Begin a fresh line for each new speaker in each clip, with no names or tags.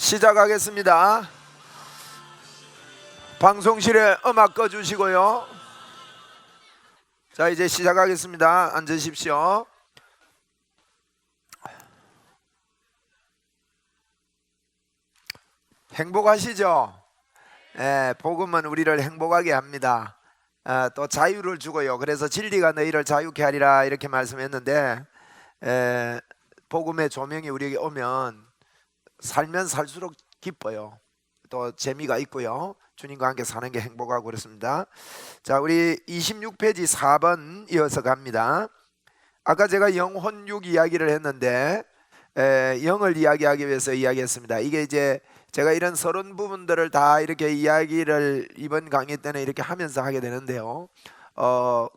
시작하겠습니다. 방송실에 음악 꺼주시고요. 자, 이제 시작하겠습니다. 앉으십시오. 행복하시죠? 복음은 우리를 행복하게 합니다. 또 자유를 주고요. 그래서 진리가 너희를 자유케 하리라 이렇게 말씀했는데, 복음의 조명이 우리에게 오면 살면 살수록 기뻐요. 또 재미가 있고요. 주님과 함께 사는 게 행복하고 그렇습니다. 자, 우리 26페이지 4번 이어서 갑니다. 아까 제가 영혼육 이야기를 했는데, 영을 이야기하기 위해서 이야기했습니다. 이게 이제 제가 이런 서론 부분들을 다 이렇게 이야기를 이번 강의 때는 이렇게 하면서 하게 되는데요.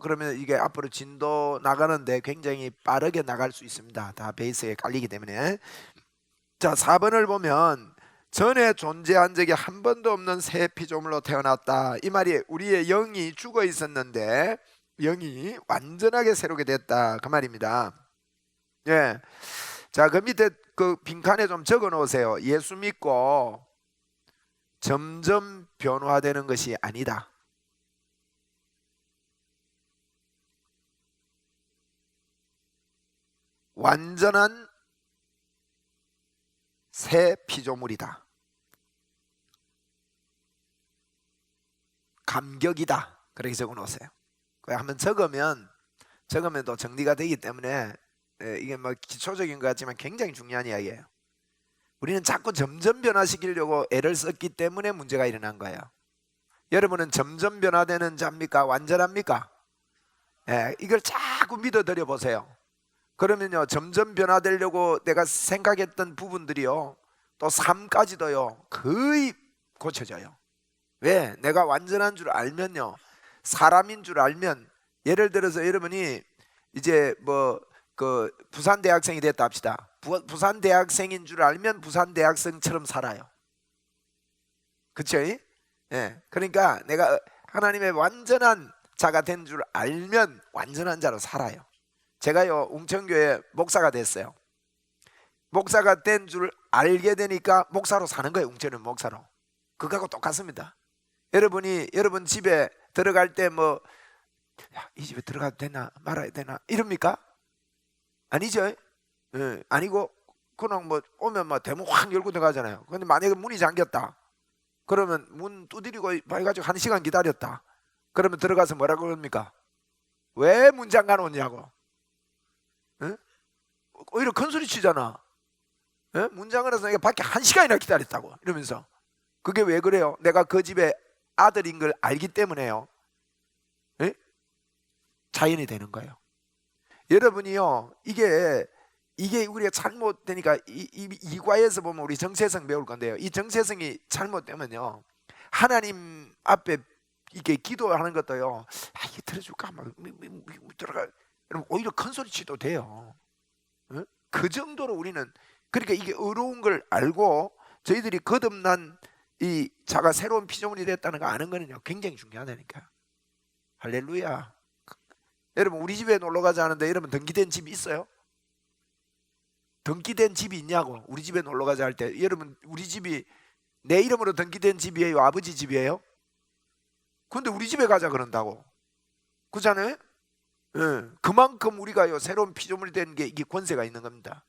그러면 이게 앞으로 진도 나가는데 굉장히 빠르게 나갈 수 있습니다. 다 베이스에 깔리기 때문에. 자, 4번을 보면 전에 존재한 적이 한 번도 없는 새 피조물로 태어났다. 이 말이 우리의 영이 죽어 있었는데 영이 완전하게 새롭게 됐다, 그 말입니다. 예. 자, 그 밑에 그 빈칸에 좀 적어 놓으세요. 예수 믿고 점점 변화되는 것이 아니다. 완전한 새 피조물이다. 감격이다. 그렇게 적어 놓으세요. 한번 적으면 또 정리가 되기 때문에, 이게 뭐 기초적인 것 같지만 굉장히 중요한 이야기예요. 우리는 자꾸 점점 변화시키려고 애를 썼기 때문에 문제가 일어난 거예요. 여러분은 점점 변화되는 자입니까? 완전합니까? 이걸 자꾸 믿어드려 보세요. 그러면요, 점점 변화되려고 내가 생각했던 부분들이요, 또 삶까지도요, 거의 고쳐져요. 왜? 내가 완전한 줄 알면요, 사람인 줄 알면, 예를 들어서 여러분이 이제 뭐 그 부산 대학생이 됐다 합시다. 부산 대학생인 줄 알면 부산 대학생처럼 살아요. 그쵸? 그러니까 내가 하나님의 완전한 자가 된 줄 알면 완전한 자로 살아요. 제가요, 웅천교회 목사가 됐어요. 목사가 된 줄 알게 되니까 목사로 사는 거예요. 웅천은 목사로. 그거하고 똑같습니다. 여러분 집에 들어갈 때 뭐, 이 집에 들어가도 되나 말아야 되나 이럽니까? 아니죠. 아니고 그냥 뭐 오면 뭐 대문 확 열고 들어가잖아요. 근데 만약에 문이 잠겼다, 그러면 문 두드리고 해가지고 1시간 기다렸다, 그러면 들어가서 뭐라고 그럽니까? 왜 문 잠가 놓냐고. 오히려 큰 소리 치잖아. 문 잠가놔서 내가 밖에 1시간이나 기다렸다고 이러면서. 그게 왜 그래요? 내가 그 집의 아들인 걸 알기 때문에요. 자연이 되는 거예요. 여러분이요, 이게 우리가 잘못되니까 이과에서 보면 우리 정체성 배울 건데요, 이 정체성이 잘못되면요, 하나님 앞에 이게 기도하는 것도요, 이게 들어줄까 막 들어가, 여러분 오히려 큰 소리 치도 돼요. 그 정도로 우리는, 그러니까 이게 어려운 걸 알고 저희들이 거듭난 이 자가 새로운 피조물이 됐다는 거 아는 거는요, 굉장히 중요하다니까. 할렐루야. 여러분, 우리 집에 놀러 가자 하는데 여러분 등기된 집이 있어요? 등기된 집이 있냐고. 우리 집에 놀러 가자 할 때 여러분, 우리 집이 내 이름으로 등기된 집이에요? 아버지 집이에요? 근데 우리 집에 가자 그런다고. 그렇잖아요? 그만큼 우리가요, 새로운 피조물이 되는 게 이게 권세가 있는 겁니다.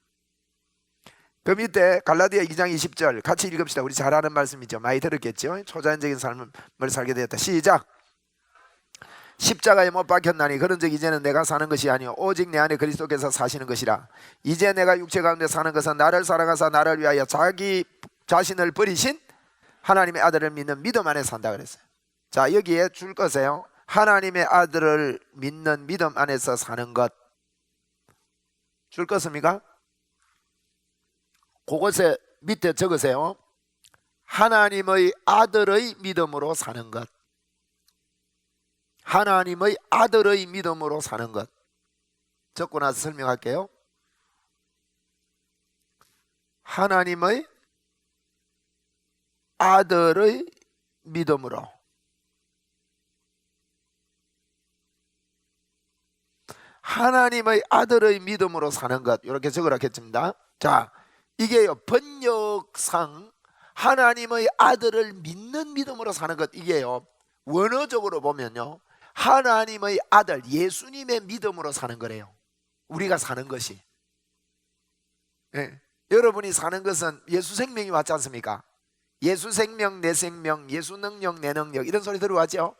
그 밑에 갈라디아 2장 20절 같이 읽읍시다. 우리 잘 아는 말씀이죠. 많이 들었겠죠? 초자연적인 삶을 살게 되었다. 시작. 십자가에 못 박혔나니 그런즉 이제는 내가 사는 것이 아니요 오직 내 안에 그리스도께서 사시는 것이라. 이제 내가 육체 가운데 사는 것은 나를 사랑하사 나를 위하여 자기 자신을 버리신 하나님의 아들을 믿는 믿음 안에 산다 그랬어요. 자, 여기에 줄 거세요. 하나님의 아들을 믿는 믿음 안에서 사는 것 줄 것입니까? 그것에 밑에 적으세요. 하나님의 아들의 믿음으로 사는 것. 하나님의 아들의 믿음으로 사는 것. 적고 나서 설명할게요. 하나님의 아들의 믿음으로. 하나님의 아들의 믿음으로 사는 것, 이렇게 적으라 했습니다. 자, 이게요, 번역상 하나님의 아들을 믿는 믿음으로 사는 것, 이게요 원어적으로 보면요 하나님의 아들 예수님의 믿음으로 사는 거래요. 우리가 사는 것이. 예. 여러분이 사는 것은 예수 생명이 왔지 않습니까? 예수 생명 내 생명, 예수 능력 내 능력, 이런 소리 들어왔죠?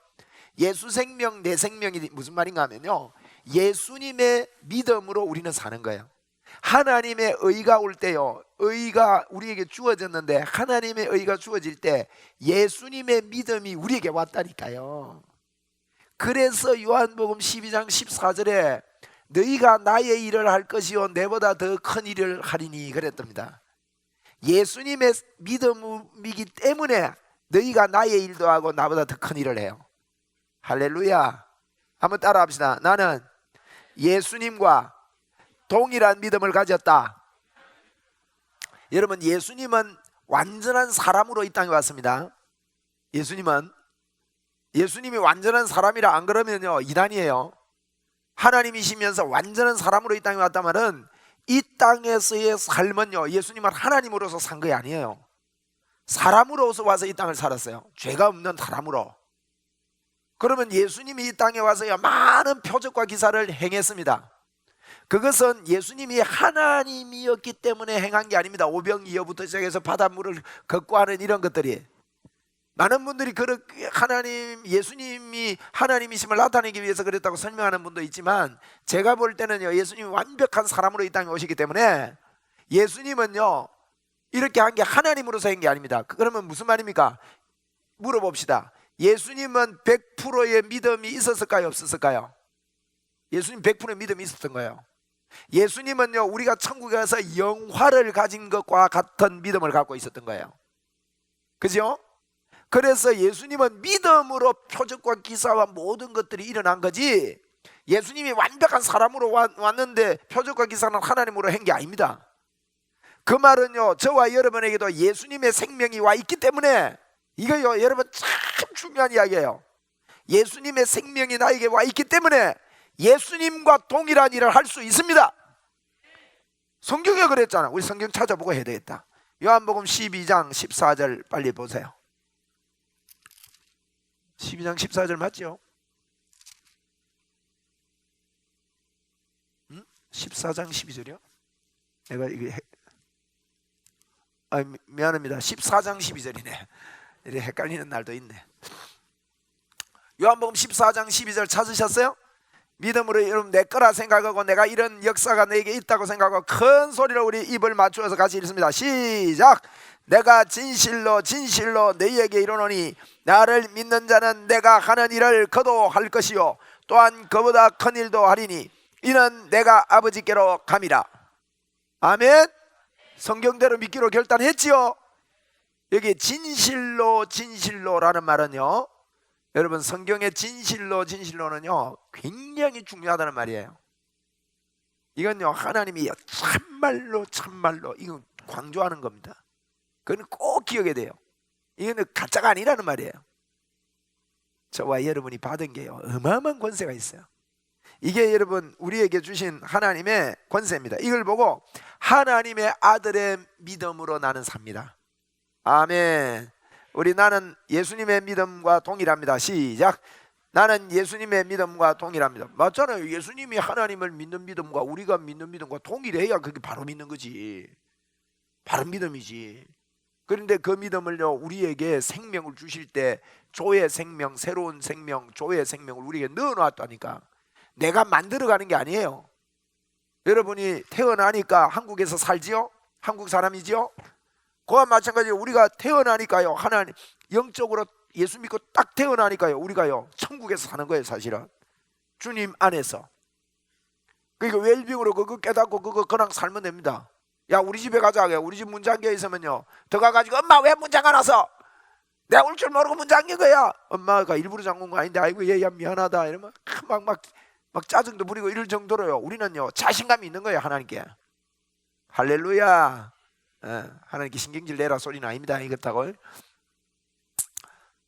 예수 생명 내 생명이 무슨 말인가 하면요 예수님의 믿음으로 우리는 사는 거예요. 하나님의 의가 올 때요 의가 우리에게 주어졌는데, 하나님의 의가 주어질 때 예수님의 믿음이 우리에게 왔다니까요. 그래서 요한복음 12장 14절에 너희가 나의 일을 할 것이요 내보다 더 큰 일을 하리니 그랬답니다. 예수님의 믿음이기 때문에 너희가 나의 일도 하고 나보다 더 큰 일을 해요. 할렐루야. 한번 따라 합시다. 나는 예수님과 동일한 믿음을 가졌다. 여러분, 예수님은 완전한 사람으로 이 땅에 왔습니다. 예수님이 완전한 사람이라 안 그러면요 이단이에요. 하나님이시면서 완전한 사람으로 이 땅에 왔다면은 이 땅에서의 삶은요 예수님은 하나님으로서 산 게 아니에요. 사람으로서 와서 이 땅을 살았어요. 죄가 없는 사람으로. 그러면 예수님이 이 땅에 와서요 많은 표적과 기사를 행했습니다. 그것은 예수님이 하나님이었기 때문에 행한 게 아닙니다. 오병이어부터 시작해서 바닷물을 걷고 하는 이런 것들이, 많은 분들이 그렇게 예수님이 하나님이심을 나타내기 위해서 그랬다고 설명하는 분도 있지만, 제가 볼 때는요 예수님이 완벽한 사람으로 이 땅에 오시기 때문에 예수님은요 이렇게 한 게 하나님으로서 한 게 아닙니다. 그러면 무슨 말입니까? 물어봅시다. 예수님은 100%의 믿음이 있었을까요? 없었을까요? 예수님 100%의 믿음이 있었던 거예요. 예수님은요 우리가 천국에 가서 영화를 가진 것과 같은 믿음을 갖고 있었던 거예요. 그죠? 그래서 예수님은 믿음으로 표적과 기사와 모든 것들이 일어난 거지, 예수님이 완벽한 사람으로 왔는데 표적과 기사는 하나님으로 한 게 아닙니다. 그 말은요 저와 여러분에게도 예수님의 생명이 와 있기 때문에, 이거요 여러분 참 중요한 이야기예요. 예수님의 생명이 나에게 와 있기 때문에 예수님과 동일한 일을 할 수 있습니다. 성경에 그랬잖아. 우리 성경 찾아보고 해야 되겠다. 요한복음 12장 14절 빨리 보세요. 12장 14절 맞죠? 14장 12절이요? 내가 이게 미안합니다. 14장 12절이네. 이렇게 헷갈리는 날도 있네. 요한복음 14장 12절 찾으셨어요? 믿음으로 여러분 내 거라 생각하고 내가 이런 역사가 내게 있다고 생각하고 큰 소리로 우리 입을 맞추어서 같이 읽습니다. 시작. 내가 진실로 진실로 너희에게 이르노니 나를 믿는 자는 내가 하는 일을 그도 할 것이요 또한 그보다 큰 일도 하리니 이는 내가 아버지께로 감이라. 아멘. 성경대로 믿기로 결단했지요. 여기 진실로 진실로라는 말은요 여러분 성경의 진실로 진실로는요 굉장히 중요하다는 말이에요. 이건요 하나님이 참말로 참말로 이거 강조하는 겁니다. 그건 꼭 기억해야 돼요. 이거는 가짜가 아니라는 말이에요. 저와 여러분이 받은 게요 어마어마한 권세가 있어요. 이게 여러분 우리에게 주신 하나님의 권세입니다. 이걸 보고 하나님의 아들의 믿음으로 나는 삽니다. 아멘. 우리 나는 예수님의 믿음과 동일합니다. 시작. 나는 예수님의 믿음과 동일합니다. 맞잖아요. 예수님이 하나님을 믿는 믿음과 우리가 믿는 믿음과 동일해야 그게 바로 믿는 거지. 바른 믿음이지. 그런데 그 믿음을요 우리에게 생명을 주실 때 조의 생명, 새로운 생명, 조의 생명을 우리에게 넣어놨다니까. 내가 만들어가는 게 아니에요. 여러분이 태어나니까 한국에서 살지요? 한국 사람이지요? 그와 마찬가지로 우리가 태어나니까요 하나님 영적으로 예수 믿고 딱 태어나니까요 우리가요 천국에서 사는 거예요. 사실은 주님 안에서. 그러니까 웰빙으로 그거 깨닫고 그냥 살면 됩니다. 야 우리 집에 가자. 우리 집 문 잠겨 있으면요 들어가가지고 엄마 왜 문 잠가놨어? 내가 올 줄 모르고 문 잠긴 거야. 엄마가 일부러 잠근 거 아닌데 아이고 얘야 미안하다 이러면 막 짜증도 부리고 이럴 정도로요 우리는요 자신감이 있는 거예요 하나님께. 할렐루야. 하나님께 신경질 내라 소리는 아닙니다. 이것하고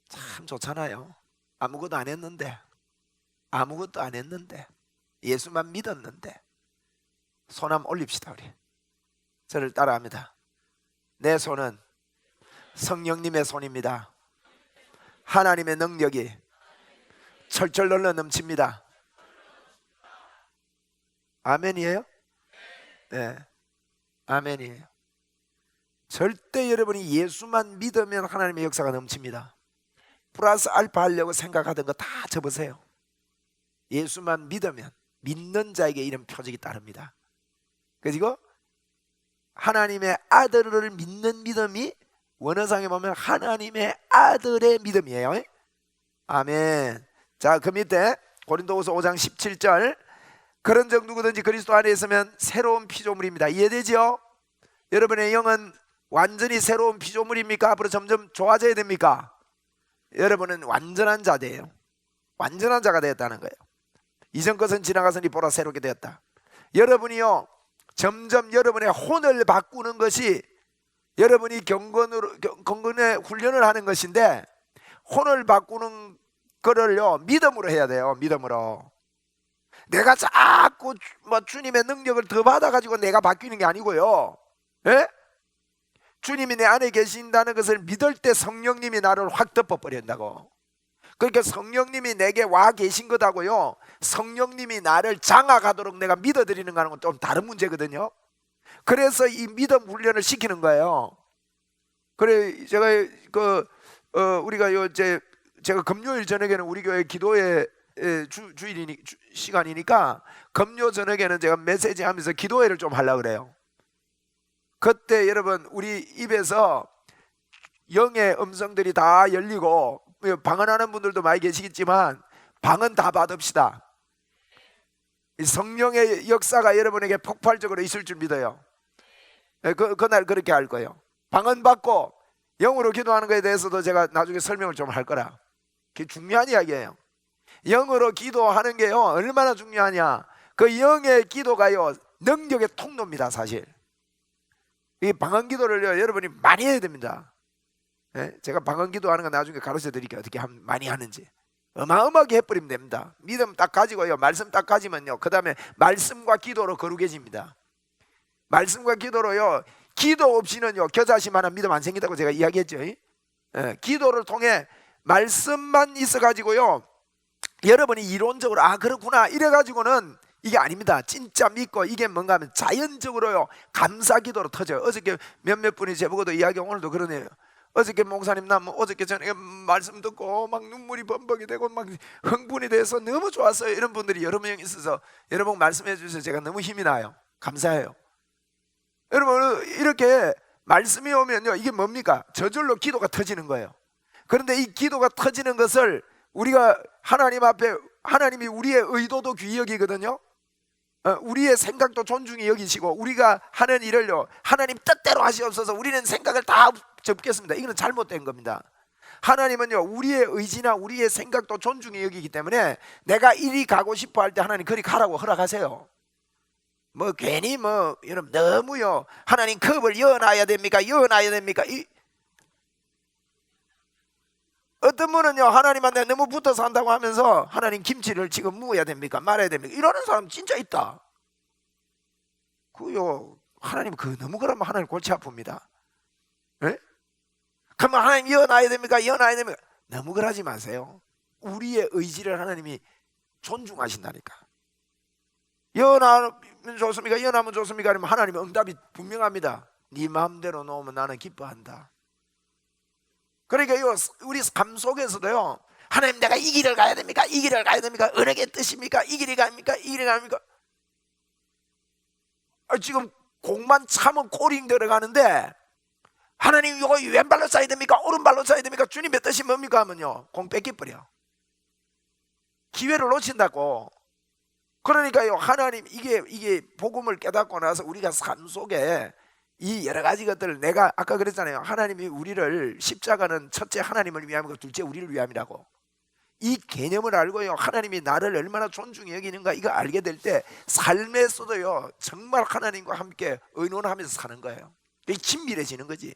참 좋잖아요. 아무것도 안 했는데 예수만 믿었는데. 손 한번 올립시다. 우리 저를 따라합니다. 내 손은 성령님의 손입니다. 하나님의 능력이 철철 흘러 넘칩니다. 아멘이에요? 네, 아멘이에요. 절대 여러분이 예수만 믿으면 하나님의 역사가 넘칩니다. 플러스 알파 하려고 생각하던 거 다 접으세요. 예수만 믿으면 믿는 자에게 이런 표적이 따릅니다. 그리고 하나님의 아들을 믿는 믿음이 원어상에 보면 하나님의 아들의 믿음이에요. 아멘. 자, 그 밑에 고린도후서 5장 17절, 그런즉 누구든지 그리스도 안에 있으면 새로운 피조물입니다. 이해되죠? 여러분의 영은 완전히 새로운 피조물입니까? 앞으로 점점 좋아져야 됩니까? 여러분은 완전한 자예요. 완전한 자가 되었다는 거예요. 이전 것은 지나가서니 보라 새롭게 되었다. 여러분이요, 점점 여러분의 혼을 바꾸는 것이 여러분이 경건의 훈련을 하는 것인데, 혼을 바꾸는 거를요 믿음으로 해야 돼요. 믿음으로. 내가 자꾸 주님의 능력을 더 받아가지고 내가 바뀌는 게 아니고요, 예? 주님이 내 안에 계신다는 것을 믿을 때 성령님이 나를 확 덮어버린다고. 그러니까 성령님이 내게 와 계신 것하고요, 성령님이 나를 장악하도록 내가 믿어드리는 거는 좀 다른 문제거든요. 그래서 이 믿음 훈련을 시키는 거예요. 그래, 제가 우리가 제가 금요일 저녁에는 우리 교회 기도회 주일이니 시간이니까 금요 저녁에는 제가 메시지 하면서 기도회를 좀 하려고 그래요. 그때 여러분 우리 입에서 영의 음성들이 다 열리고, 방언하는 분들도 많이 계시겠지만 방언 다 받읍시다. 성령의 역사가 여러분에게 폭발적으로 있을 줄 믿어요. 그날 그렇게 할 거예요. 방언 받고 영으로 기도하는 것에 대해서도 제가 나중에 설명을 좀 할 거라. 그게 중요한 이야기예요. 영으로 기도하는 게요 얼마나 중요하냐. 그 영의 기도가요 능력의 통로입니다. 사실 이 방언 기도를요 여러분이 많이 해야 됩니다. 예? 제가 방언 기도하는 거 나중에 가르쳐 드릴게요. 어떻게 많이 하는지. 어마어마하게 해버리면 됩니다. 믿음 딱 가지고요, 말씀 딱 가지면요, 그 다음에 말씀과 기도로 거룩해집니다. 말씀과 기도로요, 기도 없이는요 겨자씨만한 믿음 안 생긴다고 제가 이야기했죠. 예, 기도를 통해 말씀만 있어 가지고요 여러분이 이론적으로 아 그렇구나 이래 가지고는 이게 아닙니다. 진짜 믿고 이게 뭔가 하면 자연적으로요 감사 기도로 터져요. 어저께 몇몇 분이 제보고도 이야기, 오늘도 그러네요. 어저께 목사님 나 어저께 저녁에 말씀 듣고 막 눈물이 범벅이 되고 막 흥분이 돼서 너무 좋았어요. 이런 분들이 여러 명 있어서 여러분 말씀해 주셔서 제가 너무 힘이 나요. 감사해요. 여러분 이렇게 말씀이 오면요 이게 뭡니까? 저절로 기도가 터지는 거예요. 그런데 이 기도가 터지는 것을 우리가 하나님 앞에, 하나님이 우리의 의도도 귀히 여기거든요. 우리의 생각도 존중히 여기시고, 우리가 하는 일을요 하나님 뜻대로 하시옵소서, 우리는 생각을 다 접겠습니다. 이거는 잘못된 겁니다. 하나님은요 우리의 의지나 우리의 생각도 존중히 여기기 때문에 내가 이리 가고 싶어 할 때 하나님 그리 가라고 허락하세요. 뭐 괜히 여러분 너무요 하나님 컵을 여어놔야 됩니까? 여어놔야 됩니까? 어떤 분은요 하나님한테 너무 붙어서 한다고 하면서 하나님 김치를 지금 무어야 됩니까? 말아야 됩니까? 이러는 사람 진짜 있다. 그요 하나님 너무 그러면 하나님 골치 아픕니다. 예? 그러면 하나님 여어놔야 됩니까? 여어놔야 됩니까? 너무 그러지 마세요. 우리의 의지를 하나님이 존중하신다니까. 여어나면 좋습니까? 여어나면 좋습니까? 그러면 하나님의 응답이 분명합니다. 네 마음대로 놓으면 나는 기뻐한다. 그러니까 우리 삶 속에서도요 하나님 내가 이 길을 가야 됩니까? 이 길을 가야 됩니까? 어느 게 뜻입니까? 이 길이 갑니까? 이 길이 갑니까? 지금 공만 차면 코링 들어가는데 하나님 이거 왼발로 차야 됩니까? 오른발로 차야 됩니까? 주님의 뜻이 뭡니까? 하면요 공 뺏겨버려. 기회를 놓친다고. 그러니까요 하나님 이게 복음을 깨닫고 나서 우리가 삶 속에 이 여러 가지 것들을, 내가 아까 그랬잖아요. 하나님이 우리를, 십자가는 첫째 하나님을 위함이고 둘째 우리를 위함이라고. 이 개념을 알고요 하나님이 나를 얼마나 존중히 여기는가 이거 알게 될 때 삶에서도요 정말 하나님과 함께 의논하면서 사는 거예요. 이게 친밀해지는 거지.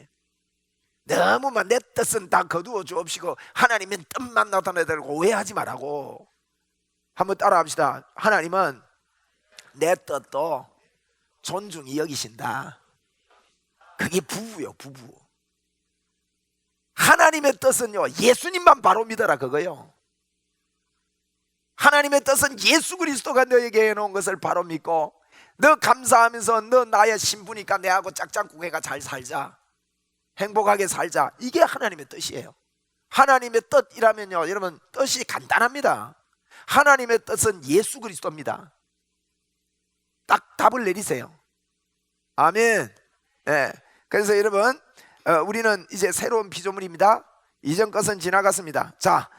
너무만 내 뜻은 다 거두어 주옵시고 하나님의 뜻만 나타내달라고 오해하지 말라고. 한번 따라 합시다. 하나님은 내 뜻도 존중히 여기신다. 그게 부부요, 부부. 하나님의 뜻은요, 예수님만 바로 믿어라 그거요. 하나님의 뜻은 예수 그리스도가 너에게 해놓은 것을 바로 믿고, 너 감사하면서 너 나의 신부니까 내하고 짝짝꿍해가 잘 살자, 행복하게 살자. 이게 하나님의 뜻이에요. 하나님의 뜻이라면요, 여러분, 뜻이 간단합니다. 하나님의 뜻은 예수 그리스도입니다. 딱 답을 내리세요. 아멘. 네. 그래서 여러분, 우리는 이제 새로운 피조물입니다. 이전 것은 지나갔습니다. 자,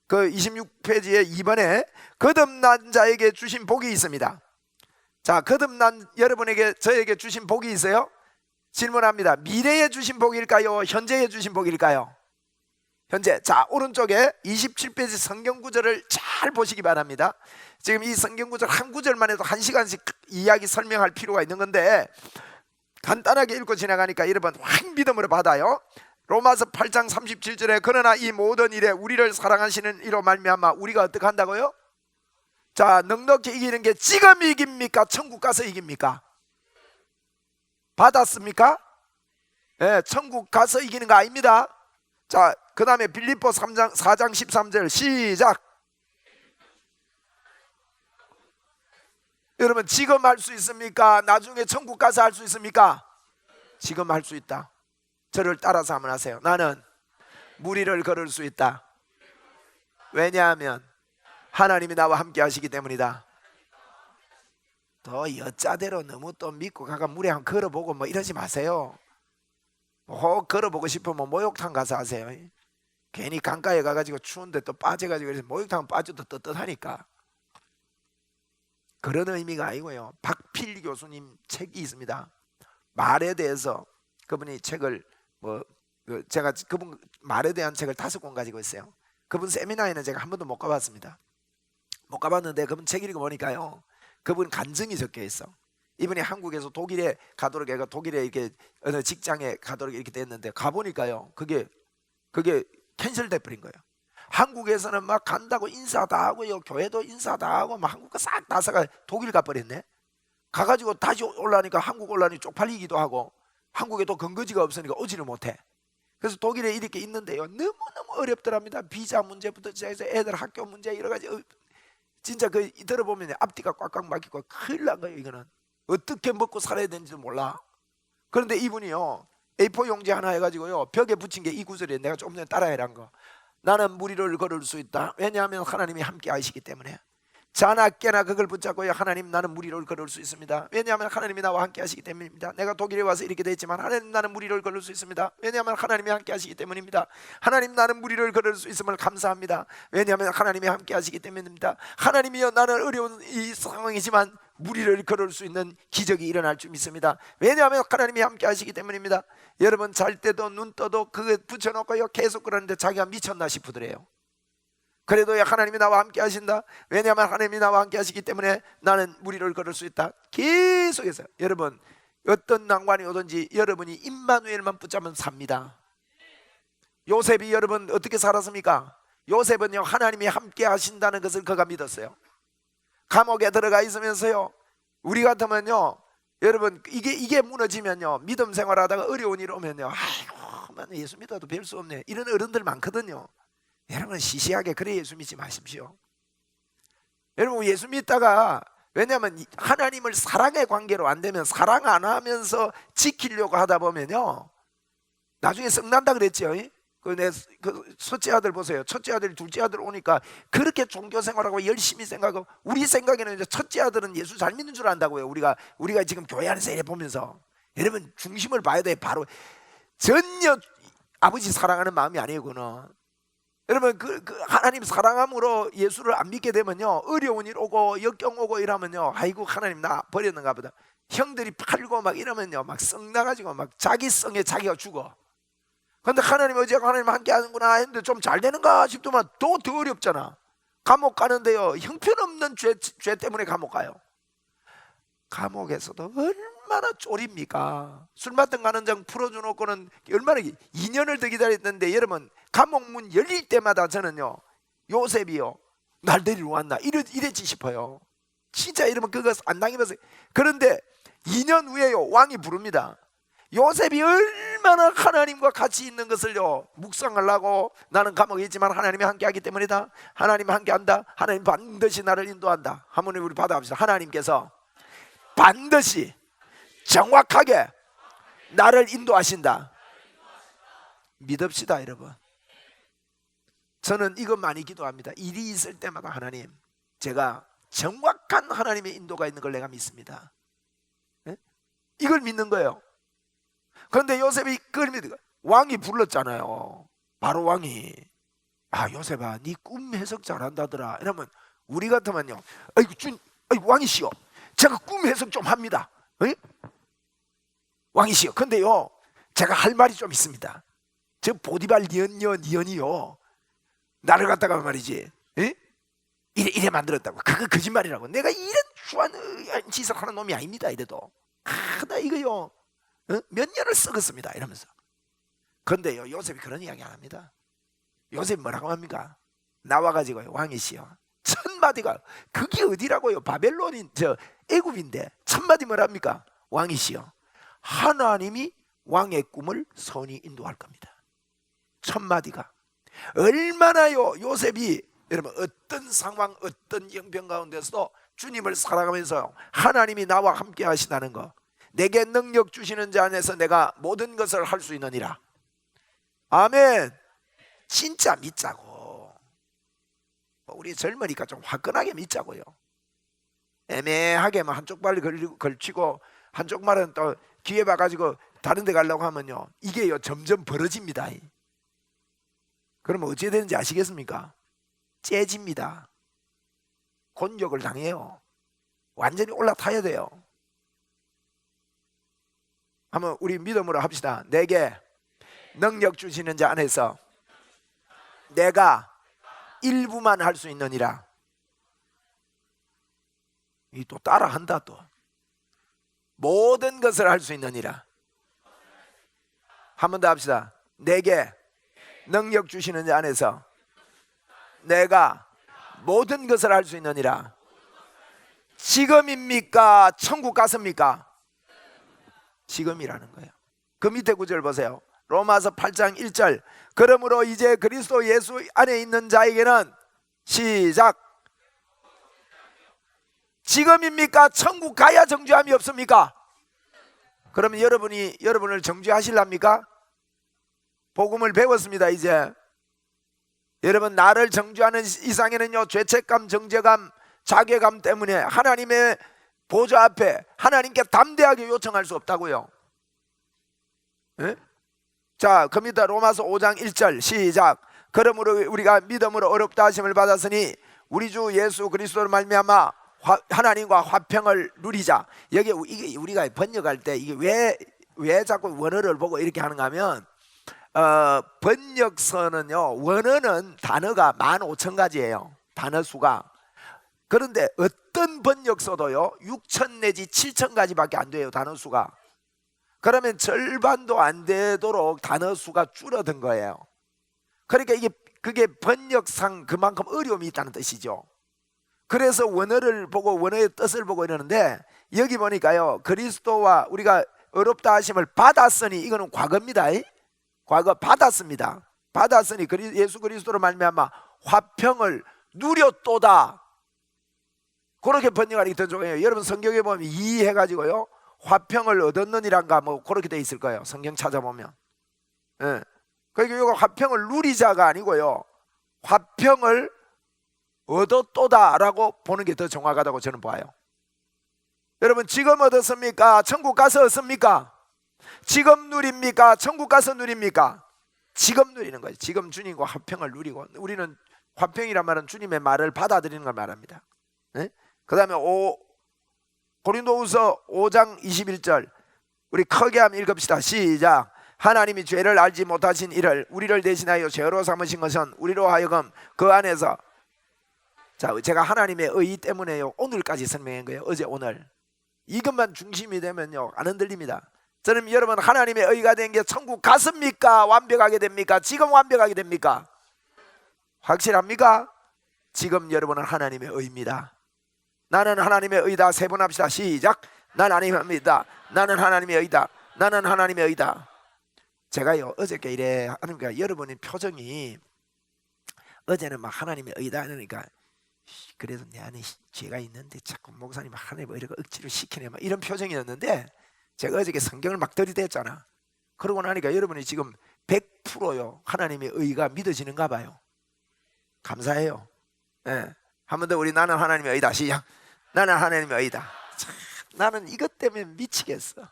그 26페이지에 2번에 거듭난 자에게 주신 복이 있습니다. 자, 거듭난 여러분에게, 저에게 주신 복이 있어요? 질문합니다. 미래에 주신 복일까요? 현재에 주신 복일까요? 현재. 자, 오른쪽에 27페이지 성경 구절을 잘 보시기 바랍니다. 지금 이 성경 구절 한 구절만 해도 1시간씩 이야기 설명할 필요가 있는 건데, 간단하게 읽고 지나가니까 여러분 확 믿음으로 받아요. 로마서 8장 37절에 그러나 이 모든 일에 우리를 사랑하시는 이로 말미암아 우리가 어떻게 한다고요? 자, 넉넉히 이기는 게 지금 이깁니까? 천국 가서 이깁니까? 받았습니까? 네, 천국 가서 이기는 거 아닙니다. 자, 그 다음에 빌립보 4장 13절 시작. 여러분, 지금 할 수 있습니까? 나중에 천국 가서 할 수 있습니까? 지금 할 수 있다. 저를 따라서 한번 하세요. 나는 무리를 걸을 수 있다. 왜냐하면 하나님이 나와 함께 하시기 때문이다. 더 여자대로 너무 또 믿고 가가 물에 한번 걸어보고 뭐 이러지 마세요. 혹 걸어보고 싶으면 목욕탕 가서 하세요. 괜히 강가에 가가지고 추운데 또 빠져가지고 목욕탕 빠져도 떳떳하니까. 그런 의미가 아니고요. 박필 교수님 책이 있습니다. 말에 대해서 그분이 책을 제가 그분 말에 대한 책을 5권 가지고 있어요. 그분 세미나에는 제가 한 번도 못 가봤습니다. 못 가봤는데 그분 책 읽어보니까요, 그분 간증이 적혀 있어. 이분이 한국에서 독일에 가도록 해가 교도록에 이렇게 어느 직장에 가도록 이렇게 됐는데 가보니까요, 그게 캔슬돼 버린 거예요. 한국에서는 막 간다고 인사 다 하고요, 교회도 인사 다 하고 막 한국 거 싹 나서가 독일 가버렸네. 가가지고 다시 올라니까 한국 올라니 쪽팔리기도 하고, 한국에 또 근거지가 없으니까 오지를 못해. 그래서 독일에 이렇게 있는데요, 너무너무 어렵더랍니다. 비자 문제부터 시작해서 애들 학교 문제 여러 가지, 진짜 그 들어보면 앞뒤가 꽉꽉 막히고 큰일 난 거예요. 이거는 어떻게 먹고 살아야 되는지도 몰라. 그런데 이분이요, A4 용지 하나 해가지고요 벽에 붙인 게 이 구절이에요. 내가 조금 전에 따라해란 거. 나는 무리를 걸을 수 있다. 왜냐하면 하나님이 함께 하시기 때문에. 자나 깨나 그걸 붙잡고요, 하나님 나는 무리를 걸을 수 있습니다. 왜냐하면 하나님이 나와 함께 하시기 때문입니다. 내가 독일에 와서 이렇게 됐지만 하나님 나는 무리를 걸을 수 있습니다. 왜냐하면 하나님이 함께 하시기 때문입니다. 하나님 나는 무리를 걸을 수 있음을 감사합니다. 왜냐하면 하나님이 함께 하시기 때문입니다. 하나님이여 나는 어려운 이 상황이지만 무리를 걸을 수 있는 기적이 일어날 줄 믿습니다. 왜냐하면 하나님이 함께 하시기 때문입니다. 여러분 잘 때도 눈 떠도 그거 붙여놓고요 계속 그러는데 자기가 미쳤나 싶으더래요. 그래도 하나님이 나와 함께 하신다. 왜냐하면 하나님이 나와 함께 하시기 때문에 나는 무리를 걸을 수 있다. 계속해서 여러분 어떤 난관이 오든지 여러분이 임마누엘만 붙잡으면 삽니다. 요셉이 여러분 어떻게 살았습니까? 요셉은요 하나님이 함께 하신다는 것을 그가 믿었어요. 감옥에 들어가 있으면서요, 우리 같으면요 여러분 이게 무너지면요, 믿음 생활하다가 어려운 일 오면요, 아이고 예수 믿어도 별 수 없네, 이런 어른들 많거든요. 여러분 시시하게 그래 예수 믿지 마십시오. 여러분 예수 믿다가, 왜냐하면 하나님을 사랑의 관계로 안 되면, 사랑 안 하면서 지키려고 하다 보면요 나중에 썩난다 그랬죠. 그 첫째 아들 보세요. 첫째 아들이 둘째 아들 오니까 그렇게 종교 생활하고 열심히 생각하고, 우리 생각에는 이제 첫째 아들은 예수 잘 믿는 줄 안다고요. 우리가 지금 교회 안에서 이래 보면서. 여러분 중심을 봐야 돼. 바로 전혀 아버지 사랑하는 마음이 아니에요. 그거는 여러분 그 하나님 사랑함으로 예수를 안 믿게 되면요, 어려운 일 오고 역경 오고 이러면요, 아이고 하나님 나 버렸는가 보다. 형들이 팔고 막 이러면요 막 썩 나가지고 막 자기 성에 자기가 죽어. 근데 하나님 어제 하나님 함께 하는구나 했는데 좀 잘 되는가 싶더만 더 어렵잖아. 감옥 가는데요 형편없는 죄 때문에 감옥 가요. 감옥에서도 얼마나 쫄입니까? 술 마땅 가는 장 풀어주놓고는 얼마나 2년을 더 기다렸는데, 여러분 감옥 문 열릴 때마다 저는요 요셉이요 날 데리러 왔나 이랬지 싶어요. 진짜 이러면 그거 안 당해봤어요. 그런데 2년 후에요 왕이 부릅니다. 요셉이 얼마나 하나님과 같이 있는 것을요 묵상하려고, 나는 감옥에 있지만 하나님이 함께하기 때문이다, 하나님이 함께한다, 하나님 반드시 나를 인도한다. 한번 우리 받아봅시다. 하나님께서 반드시 정확하게 나를 인도하신다. 믿읍시다 여러분. 저는 이것 많이 기도합니다. 일이 있을 때마다 하나님, 제가 정확한 하나님의 인도가 있는 걸 내가 믿습니다. 네? 이걸 믿는 거예요. 그런데 요셉이 그걸 믿는 거예요. 왕이 불렀잖아요. 바로 왕이, 아 요셉아 네 꿈 해석 잘한다더라. 이러면 우리 같으면요, 아이고 왕이시여 제가 꿈 해석 좀 합니다. 에? 왕이시여 근데요 제가 할 말이 좀 있습니다. 저 보디발 니언이요 나를 갖다가 말이지 이래 만들었다고. 그거 거짓말이라고. 내가 이런 추한 짓을 하는 놈이 아닙니다. 이래도 나 이거요 몇 년을 썩었습니다 이러면서. 그런데요 요셉이 그런 이야기 안 합니다. 요셉이 뭐라고 합니까? 나와가지고요 왕이시여 천마디가, 그게 어디라고요? 바벨론인 저 애굽인데 천마디 뭐랍니까? 왕이시여 하나님이 왕의 꿈을 선히 인도할 겁니다. 천마디가 얼마나요 요셉이 여러분 어떤 상황 어떤 형편 가운데서도 주님을 살아가면서 하나님이 나와 함께 하시다는 거, 내게 능력 주시는 자 안에서 내가 모든 것을 할 수 있느니라. 아멘. 진짜 믿자고. 우리 젊으니까 좀 화끈하게 믿자고요. 애매하게 한쪽 발을 걸치고 한쪽 말은 또 기회 봐가지고 다른 데 가려고 하면요 이게요 점점 벌어집니다. 그러면 어찌 되는지 아시겠습니까? 째집니다. 곤욕을 당해요. 완전히 올라타야 돼요. 한번 우리 믿음으로 합시다. 내게 능력 주시는 자 안에서 내가 일부만 할 수 있느니라. 이 또 따라한다. 또 모든 것을 할 수 있느니라. 한 번 더 합시다. 내게 능력 주시는 자 안에서 내가 모든 것을 할 수 있느니라. 지금입니까? 천국 갔습니까? 지금이라는 거예요. 그 밑에 구절 보세요. 로마서 8장 1절. 그러므로 이제 그리스도 예수 안에 있는 자에게는 시작. 지금입니까? 천국 가야 정죄함이 없습니까? 그러면 여러분을 정죄하실랍니까? 복음을 배웠습니다. 이제 여러분 나를 정죄하는 이상에는요 죄책감, 정죄감, 자괴감 때문에 하나님의 보좌 앞에 하나님께 담대하게 요청할 수 없다고요. 네? 자, 그입니다. 로마서 5장 1절 시작. 그러므로 우리가 믿음으로 어렵다 하심을 받았으니 우리 주 예수 그리스도로 말미암아 하나님과 화평을 누리자. 여기 이게 우리가 번역할 때 이게 왜 자꾸 원어를 보고 이렇게 하는가 하면 번역서는요 원어는 단어가 15,000가지예요. 단어 수가. 그런데 어떤 번역서도요 6,000 내지 7,000가지밖에 안 돼요. 단어 수가. 그러면 절반도 안 되도록 단어 수가 줄어든 거예요. 그러니까 그게 번역상 그만큼 어려움이 있다는 뜻이죠. 그래서 원어를 보고 원어의 뜻을 보고 이러는데 여기 보니까요 그리스도와 우리가 어렵다 하심을 받았으니 이거는 과거입니다. 과거 받았습니다. 받았으니 예수 그리스도로 말미암아 화평을 누렸도다. 그렇게 번역하기 더 좋아요. 여러분 성경에 보면 이해가지고요 화평을 얻었느니란가 뭐 그렇게 돼 있을 거예요. 성경 찾아보면. 예. 그러니까 이거 화평을 누리자가 아니고요 화평을 얻었도다라고 보는 게 더 정확하다고 저는 봐요. 여러분 지금 얻었습니까? 천국 가서 얻습니까? 지금 누립니까? 천국 가서 누립니까? 지금 누리는 거예요. 지금 주님과 화평을 누리고, 우리는 화평이란 말은 주님의 말을 받아들이는 걸 말합니다. 네? 그 다음에 고린도후서 5장 21절 우리 크게 한번 읽읍시다. 시작. 하나님이 죄를 알지 못하신 이를 우리를 대신하여 죄로 삼으신 것은 우리로 하여금 그 안에서, 자 제가 하나님의 의 때문에요 오늘까지 설명한 거예요. 어제 오늘 이것만 중심이 되면요 안 흔들립니다. 저는 여러분 하나님의 의가 된 게 천국 갔습니까? 완벽하게 됩니까? 지금 완벽하게 됩니까? 확실합니까? 지금 여러분은 하나님의 의입니다. 나는 하나님의 의다. 세 번 합시다. 시작. 난 하나님의 의다. 나는 하나님의 의다. 나는 하나님의 의다. 제가요 어저께 이래 하니까 여러분의 표정이 어제는 막 하나님의 의다 하니까 그래도 내 안에 죄가 있는데 자꾸 목사님 하나님의 의를 억지로 시키네 막 이런 표정이었는데 제가 어저께 성경을 막 들이댔잖아. 그러고 나니까 여러분이 지금 100%요 하나님의 의가 믿어지는가 봐요. 감사해요. 예. 한 번 더 우리 나는 하나님의 의다 시작. 나는 하나님의 의다. 참, 나는 이것 때문에 미치겠어.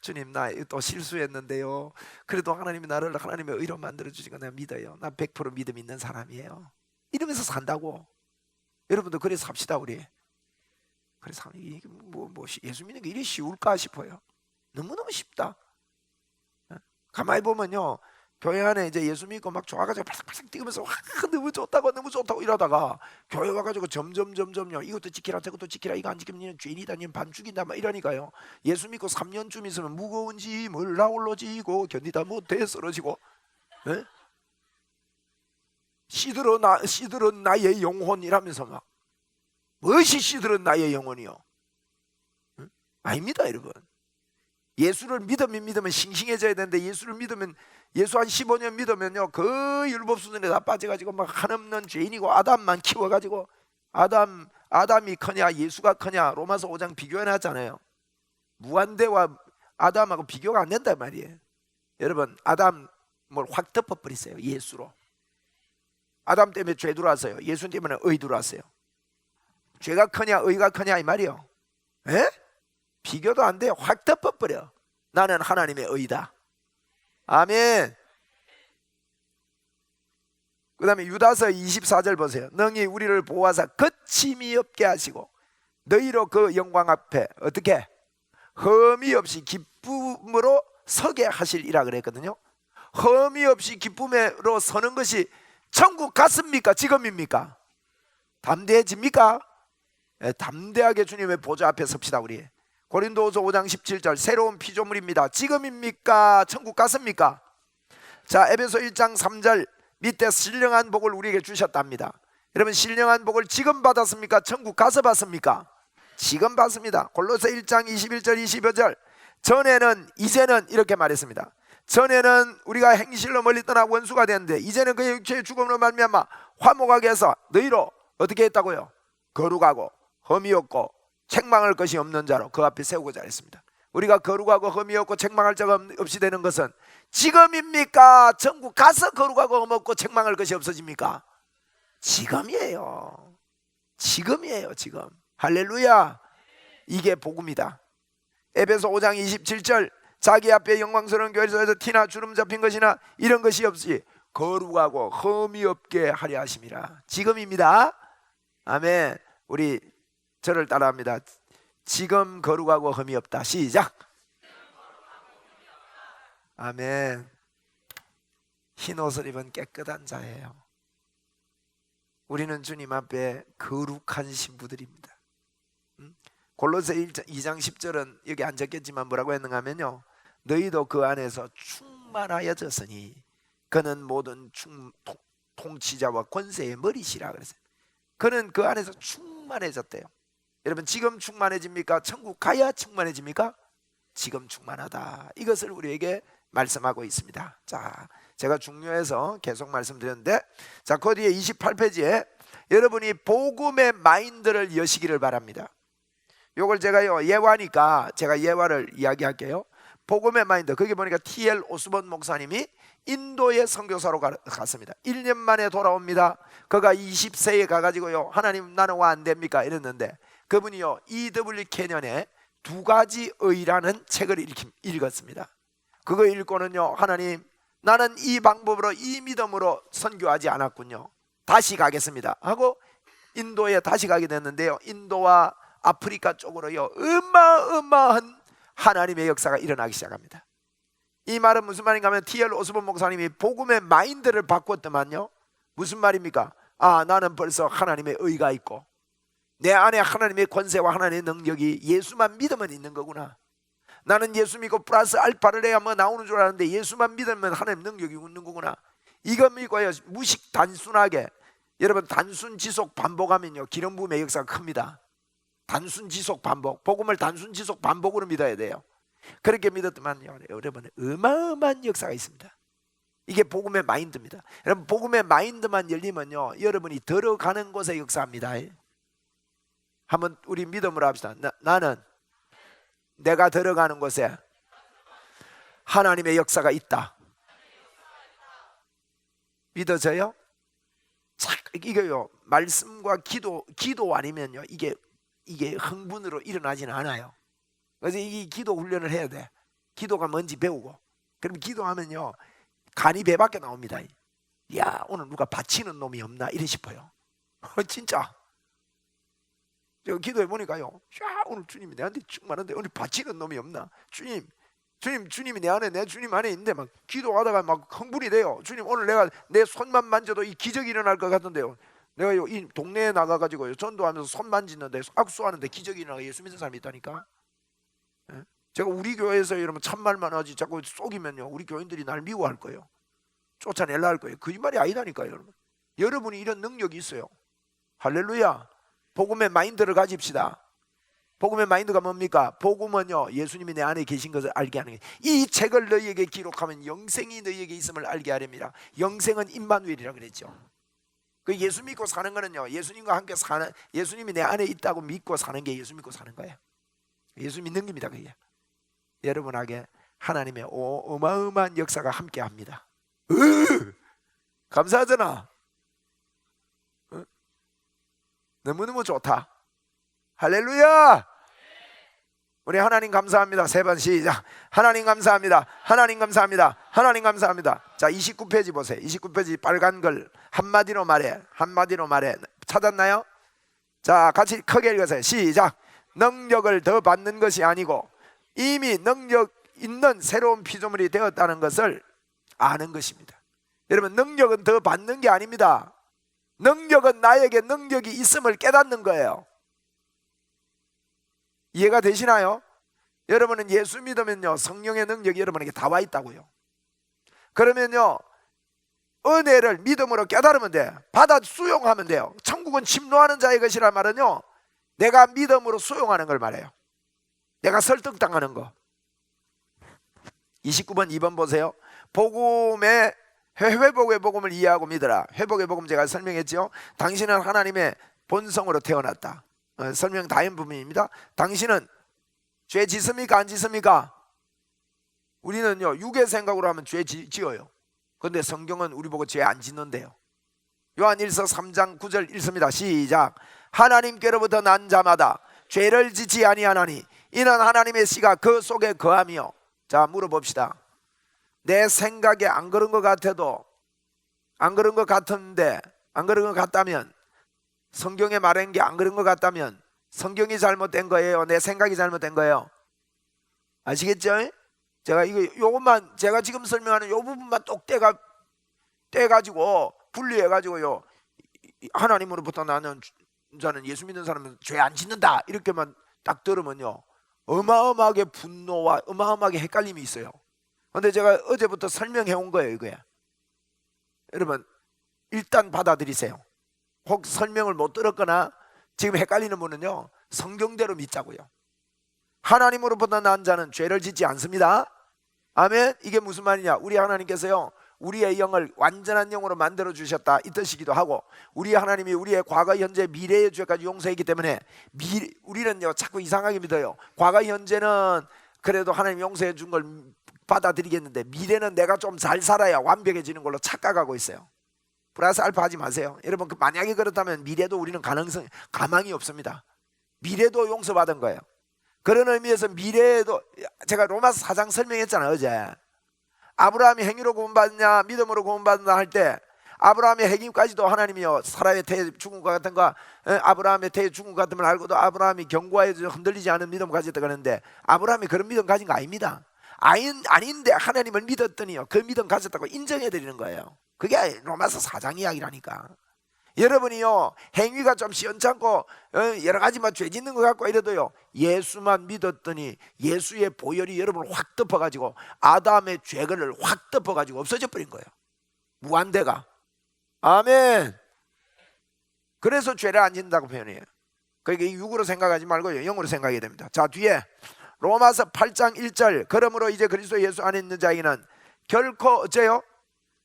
주님 나 또 실수했는데요 그래도 하나님이 나를 하나님의 의로 만들어주시고 내가 믿어요. 나 100% 믿음 있는 사람이에요. 이러면서 산다고. 여러분도 그래서 삽시다 우리. 그래서 이게 예수 믿는 게 이리 쉬울까 싶어요. 너무너무 쉽다. 가만히 보면요 교회 안에 이제 예수 믿고 막 좋아가지고 팔싹팔싹 뛰면서 와 너무 좋다고 이러다가 교회 와가지고 점점요 이것도 지키라 저것도 지키라 이거 안 지키면 니는 죄인이다 니는 반 죽인다 막 이러니까요 예수 믿고 3년쯤 있으면 무거운 짐을 나홀로 지고 견디다 못해 쓰러지고 네? 시들은 나의 영혼이라면서 막 무엇이 시들은 나의 영혼이요? 응? 아닙니다 여러분. 예수를 믿으면 싱싱해져야 되는데 예수를 믿으면 예수 한 15년 믿으면요 그 율법 수준에 다 빠져가지고 막 한없는 죄인이고 아담만 키워가지고 아담이 크냐 예수가 크냐 로마서 5장 비교해놨잖아요. 무한대와 아담하고 비교가 안 된단 말이에요. 여러분 아담 뭘 확 덮어버리세요. 예수로. 아담 때문에 죄 들어왔어요. 예수 때문에 의 들어왔어요. 죄가 크냐 의가 크냐 이 말이요. 에? 비교도 안 돼. 확 덮어버려. 나는 하나님의 의다. 아멘. 그 다음에 유다서 24절 보세요. 능히 우리를 보호하사 거침이 없게 하시고 너희로 그 영광 앞에 어떻게 흠이 없이 기쁨으로 서게 하시리라 그랬거든요. 흠이 없이 기쁨으로 서는 것이 천국 갔습니까? 지금입니까? 담대해집니까? 네, 담대하게 주님의 보좌 앞에 섭시다 우리. 고린도후서 5장 17절 새로운 피조물입니다. 지금입니까? 천국 갔습니까? 자 에베소 1장 3절 밑에 신령한 복을 우리에게 주셨답니다. 여러분 신령한 복을 지금 받았습니까? 천국 가서 받습니까? 지금 받습니다. 골로새 1장 21절 22절 전에는 이제는 이렇게 말했습니다. 전에는 우리가 행실로 멀리 떠나고 원수가 되었는데 이제는 그의 육체의 죽음으로 말미암아 화목하게 해서 너희로 어떻게 했다고요? 거룩하고 흠이 없고 책망할 것이 없는 자로 그 앞에 세우고자 했습니다. 우리가 거룩하고 흠이 없고 책망할 자가 없이 되는 것은 지금입니까? 천국 가서 거룩하고 흠 없고 책망할 것이 없어집니까? 지금이에요. 지금이에요. 지금. 할렐루야. 이게 복음이다. 에베소 5장 27절 자기 앞에 영광스러운 교회에서 티나 주름 잡힌 것이나 이런 것이 없이 거룩하고 흠이 없게 하려 하심이라. 지금입니다. 아멘. 우리 저를 따라합니다. 지금 거룩하고 흠이 없다. 시작. 아멘. 흰 옷을 입은 깨끗한 자예요. 우리는 주님 앞에 거룩한 신부들입니다. 골로새 2장 10절은 여기 안 적혔지만 뭐라고 했는가 하면요 너희도 그 안에서 충만하여졌으니 그는 모든 통치자와 권세의 머리시라 그랬어요. 그는 그 안에서 충만해졌대요. 여러분 지금 충만해집니까? 천국 가야 충만해집니까? 지금 충만하다. 이것을 우리에게 말씀하고 있습니다. 자, 제가 중요해서 계속 말씀드렸는데 자, 그 뒤에 28페이지에 여러분이 복음의 마인드를 여시기를 바랍니다. 요걸 제가요 예화니까 제가 예화를 이야기할게요. 복음의 마인드. 거기 보니까 T.L. 오스본 목사님이 인도의 선교사로 갔습니다. 1년 만에 돌아옵니다. 그가 20세에 가가지고요 하나님 나는 와 안 됩니까? 이랬는데 그분이요 E.W. 캐년의 두 가지 의라는 책을 읽었습니다. 그거 읽고는요 하나님 나는 이 방법으로 이 믿음으로 선교하지 않았군요. 다시 가겠습니다 하고 인도에 다시 가게 됐는데요 인도와 아프리카 쪽으로요 어마어마한 하나님의 역사가 일어나기 시작합니다. 이 말은 무슨 말인가 하면 T.L. 오스본 목사님이 복음의 마인드를 바꿨더만요 무슨 말입니까? 아 나는 벌써 하나님의 의가 있고 내 안에 하나님의 권세와 하나님의 능력이 예수만 믿으면 있는 거구나. 나는 예수 믿고 플러스 알파를 해야 뭐 나오는 줄 알았는데 예수만 믿으면 하나님 능력이 있는 거구나. 이거 믿고요 무식 단순하게 여러분 단순 지속 반복하면요 기름 부음의 역사가 큽니다. 단순 지속 반복. 복음을 단순 지속 반복으로 믿어야 돼요. 그렇게 믿었더만요, 여러분, 어마어마한 역사가 있습니다. 이게 복음의 마인드입니다. 여러분, 복음의 마인드만 열리면요, 여러분이 들어가는 곳에 역사합니다. 한번 우리 믿음으로 합시다. 나는 내가 들어가는 곳에 하나님의 역사가 있다. 믿어져요? 이게요, 말씀과 기도 아니면요, 이게 흥분으로 일어나지는 않아요. 그래서 이 기도 훈련을 해야 돼. 기도가 뭔지 배우고. 그럼 기도하면요, 간이 배 밖에 나옵니다. 야, 오늘 누가 바치는 놈이 없나 이래 싶어요. 진짜. 제가 기도해 보니까요, 야, 오늘 주님이 내한테 충만한데 오늘 바치는 놈이 없나? 주님이 내 안에, 내 주님 안에 있는데 막 기도하다가 막 흥분이 돼요. 주님, 오늘 내가 내 손만 만져도 이 기적이 일어날 것 같은데요. 내가 이 동네에 나가가지고 전도하면서 손 만지는데, 악수하는데 기적이 일어나고 예수 믿는 사람이 있다니까. 제가 우리 교회에서 여러분 참말만 하지 자꾸 속이면요, 우리 교인들이 날 미워할 거예요. 쫓아내려 할 거예요. 거짓말이 아니다니까요, 여러분. 여러분이 이런 능력이 있어요. 할렐루야. 복음의 마인드를 가집시다. 복음의 마인드가 뭡니까? 복음은요, 예수님이 내 안에 계신 것을 알게 하는 거예요. 이 책을 너희에게 기록하면 영생이 너희에게 있음을 알게 하렵니다. 영생은 임마누엘이라 그랬죠. 그 예수 믿고 사는 거는요, 예수님과 함께 사는, 예수님이 내 안에 있다고 믿고 사는 게 예수 믿고 사는 거예요. 예수 믿는 겁니다. 그게 여러분에게 하나님의 어마어마한 역사가 함께 합니다. 감사하잖아. 너무너무 좋다. 할렐루야. 우리 하나님 감사합니다. 세 번 시작. 하나님 감사합니다. 하나님 감사합니다. 하나님 감사합니다. 자, 29페이지 보세요. 29페이지 빨간 글 한마디로 말해. 한마디로 말해. 찾았나요? 자, 같이 크게 읽으세요. 시작. 능력을 더 받는 것이 아니고 이미 능력 있는 새로운 피조물이 되었다는 것을 아는 것입니다. 여러분, 능력은 더 받는 게 아닙니다. 능력은 나에게 능력이 있음을 깨닫는 거예요. 이해가 되시나요? 여러분은 예수 믿으면요, 성령의 능력이 여러분에게 다 와 있다고요. 그러면요, 은혜를 믿음으로 깨달으면 돼. 받아 수용하면 돼요. 천국은 침노하는 자의 것이란 말은요, 내가 믿음으로 수용하는 걸 말해요. 내가 설득당하는 거. 29번 2번 보세요. 복음의 회복의 복음을 이해하고 믿어라. 회복의 복음 제가 설명했죠. 당신은 하나님의 본성으로 태어났다. 설명 다인 부분입니다. 당신은 죄 짓습니까? 안 짓습니까? 우리는요, 육의 생각으로 하면 죄 지어요. 그런데 성경은 우리 보고 죄 안 짓는데요. 요한일서 3장 9절 읽습니다. 시작. 하나님께로부터 난 자마다 죄를 짓지 아니하나니 이는 하나님의 씨가 그 속에 거하며. 자, 물어봅시다. 내 생각에 안 그런 것 같아도, 안 그런 것 같은데, 안 그런 것 같다면, 성경에 말한 게 안 그런 것 같다면 성경이 잘못된 거예요? 내 생각이 잘못된 거예요? 아시겠죠? 제가 요것만, 제가 지금 설명하는 요 부분만 똑 떼가지고 분리해가지고요, 하나님으로부터 나는 자는 예수 믿는 사람은 죄 안 짓는다 이렇게만 딱 들으면요, 어마어마하게 분노와 어마어마하게 헷갈림이 있어요. 그런데 제가 어제부터 설명해 온 거예요. 이거야. 여러분, 일단 받아들이세요. 혹 설명을 못 들었거나 지금 헷갈리는 분은요, 성경대로 믿자고요. 하나님으로부터 난 자는 죄를 짓지 않습니다. 아멘. 이게 무슨 말이냐? 우리 하나님께서요, 우리의 영을 완전한 영으로 만들어 주셨다 이 뜻이기도 하고, 우리 하나님이 우리의 과거, 현재, 미래의 죄까지 용서했기 때문에 우리는요, 자꾸 이상하게 믿어요. 과거, 현재는 그래도 하나님 용서해 준 걸 받아들이겠는데 미래는 내가 좀 잘 살아야 완벽해지는 걸로 착각하고 있어요. 플러스 알파 하지 마세요. 여러분, 만약에 그렇다면 미래도 우리는 가망이 없습니다. 미래도 용서받은 거예요. 그런 의미에서 미래에도, 제가 로마서 4장 설명했잖아요 어제. 아브라함이 행위로 구원받느냐 믿음으로 구원받느냐 할 때, 아브라함의 행위까지도 하나님이요, 사라의 태에 죽은 것 같은 거, 아브라함의 태에 죽은 것 같으면 알고도 아브라함이 경고하여 흔들리지 않은 믿음 가졌다 그러는데, 아브라함이 그런 믿음 가진 거 아닙니다. 아닌데 하나님을 믿었더니요, 그 믿음 가졌다고 인정해 드리는 거예요. 그게 로마서 4장 이야기라니까. 여러분이요, 행위가 좀 시원찮고 여러 가지 죄 짓는 것 같고 이래도요, 예수만 믿었더니 예수의 보혈이 여러분을 확 덮어가지고 아담의 죄를 확 덮어가지고 없어져 버린 거예요. 무한대가. 아멘. 그래서 죄를 안 짓는다고 표현해요. 그러니까 육으로 생각하지 말고 영으로 생각해야 됩니다. 자, 뒤에 로마서 8장 1절 그러므로 이제 그리스도 예수 안에 있는 자에게는 결코 어째요?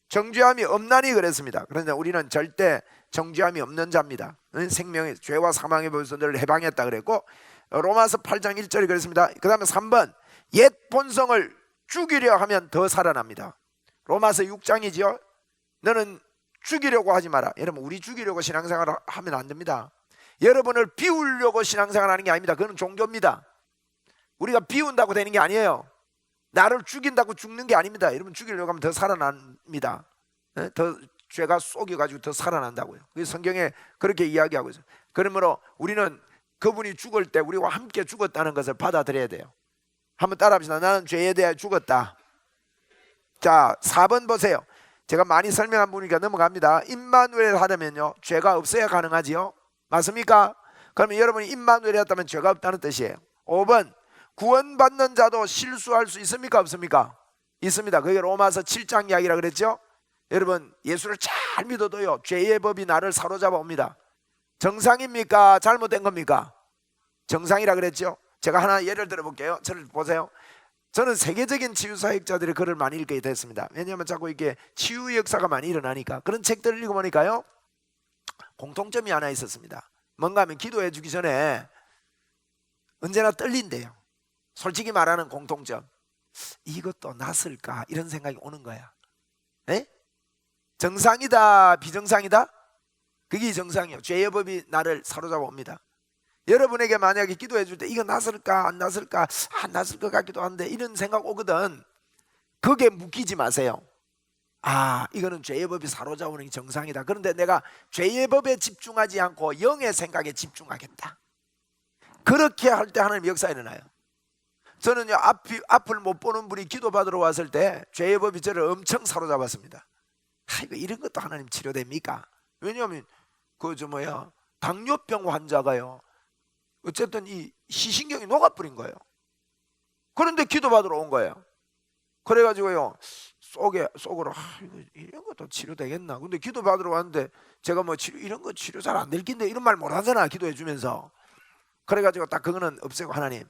정죄함이 없나니 그랬습니다. 그런데 우리는 절대 정죄함이 없는 자입니다. 생명의 죄와 사망의 벌에서 늘 해방했다 그랬고, 로마서 8장 1절이 그랬습니다. 그 다음에 3번 옛 본성을 죽이려 하면 더 살아납니다. 로마서 6장이지요. 너는 죽이려고 하지 마라. 여러분, 우리 죽이려고 신앙생활을 하면 안 됩니다. 여러분을 비우려고 신앙생활 하는 게 아닙니다. 그건 종교입니다. 우리가 비운다고 되는 게 아니에요. 나를 죽인다고 죽는 게 아닙니다. 여러분, 죽이려고 하면 더 살아납니다. 더 죄가 쏘여가지고 더 살아난다고요. 성경에 그렇게 이야기하고 있어요. 그러므로 우리는 그분이 죽을 때 우리와 함께 죽었다는 것을 받아들여야 돼요. 한번 따라합시다. 나는 죄에 대해 죽었다. 자, 4번 보세요. 제가 많이 설명한 분이니까 넘어갑니다. 임마누엘 하려면요 죄가 없어야 가능하지요. 맞습니까? 그러면 여러분이 임마누엘 했다면 죄가 없다는 뜻이에요. 5번 구원받는 자도 실수할 수 있습니까? 없습니까? 있습니다. 그게 로마서 7장 이야기라 그랬죠. 여러분, 예수를 잘 믿어도요 죄의 법이 나를 사로잡아 옵니다. 정상입니까? 잘못된 겁니까? 정상이라 그랬죠. 제가 하나 예를 들어 볼게요. 저를 보세요. 저는 세계적인 치유사역자들의 글을 많이 읽게 됐습니다. 왜냐하면 자꾸 이렇게 치유 역사가 많이 일어나니까. 그런 책들을 읽어보니까요 공통점이 하나 있었습니다. 뭔가 하면 기도해 주기 전에 언제나 떨린대요. 솔직히 말하는 공통점, 이것도 낫을까 이런 생각이 오는 거야. 에? 정상이다 비정상이다? 그게 정상이에요. 죄의 법이 나를 사로잡아 옵니다. 여러분에게 만약에 기도해 줄 때 이거 낫을까 안 낫을까, 안 낫을 것 같기도 한데 이런 생각 오거든. 그게 묶이지 마세요. 아, 이거는 죄의 법이 사로잡는 게 정상이다. 그런데 내가 죄의 법에 집중하지 않고 영의 생각에 집중하겠다. 그렇게 할 때 하나님 역사 일어나요. 저는요 앞을 못 보는 분이 기도받으러 왔을 때 죄의 법이 저를 엄청 사로잡았습니다. 이거 이런 것도 하나님 치료됩니까? 왜냐하면 당뇨병 환자가요 어쨌든 이 시신경이 녹아버린 거예요. 그런데 기도받으러 온 거예요. 그래가지고요 속으로 이런 것도 치료되겠나. 근데 기도받으러 왔는데 제가 이런 거 치료 잘 안 될 긴데 이런 말 못 하잖아 기도해 주면서. 그래가지고 딱 그거는 없애고 하나님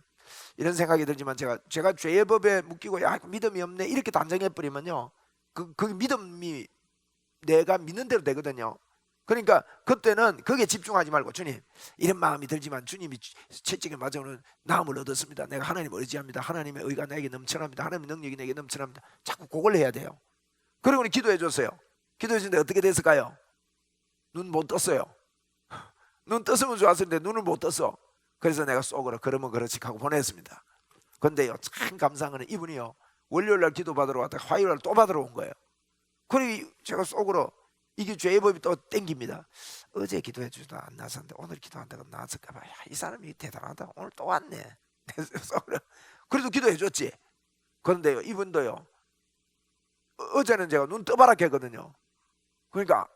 이런 생각이 들지만 제가 죄의 법에 묶이고 믿음이 없네 이렇게 단정해 버리면요 그 믿음이 내가 믿는 대로 되거든요. 그러니까 그때는 거기에 집중하지 말고 주님 이런 마음이 들지만 주님이 채찍에 맞아 오는 나음을 얻었습니다. 내가 하나님을 의지합니다. 하나님의 의가 내게 넘쳐납니다. 하나님의 능력이 내게 넘쳐납니다. 자꾸 그걸 해야 돼요. 그리고 기도해 줬어요. 기도해 줬는데 어떻게 됐을까요? 눈 못 떴어요. 눈 떴으면 좋았을 텐데 눈을 못 떴어. 그래서 내가 속으로 그러면 그렇지 하고 보냈습니다. 그런데요 참 감사한 거는 이분이요 월요일날 기도 받으러 왔다가 화요일날 또 받으러 온 거예요. 그리고 제가 속으로 이게 죄의 법이 또 땡깁니다. 어제 기도해 주도 안 나섰는데 오늘 기도한다고 나왔을까봐 이 사람이 대단하다. 오늘 또 왔네. 그래도 기도해 줬지. 그런데요 이분도요 어제는 제가 눈 떠바라게 했거든요. 그러니까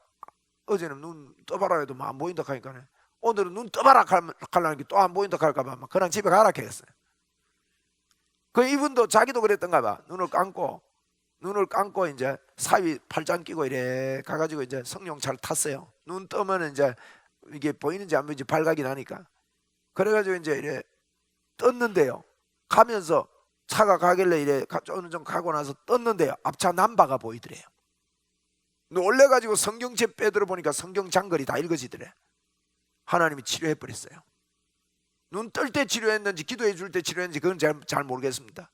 어제는 눈 떠바라 해도 안 보인다 하니까 오늘은 눈 떠바라 하려는 게 또 안 보인다 할까봐 그냥 집에 가라 했어요. 그 이분도 자기도 그랬던가 봐. 눈을 감고 이제 사위 팔짱 끼고 이래 가가지고 이제 성령 잘 탔어요. 눈 뜨면 이제 이게 보이는지 안 보이는지 발각이 나니까. 그래가지고 이제 이래 떴는데요. 가면서 차가 가길래 이래 어느 정도 가고 나서 떴는데요. 앞차 남바가 보이더래요. 놀래가지고 성경책 빼들어 보니까 성경 장글이 다 읽어지더래. 하나님이 치료해 버렸어요. 눈 뜰 때 치료했는지 기도해 줄 때 치료했는지 그건 잘 모르겠습니다.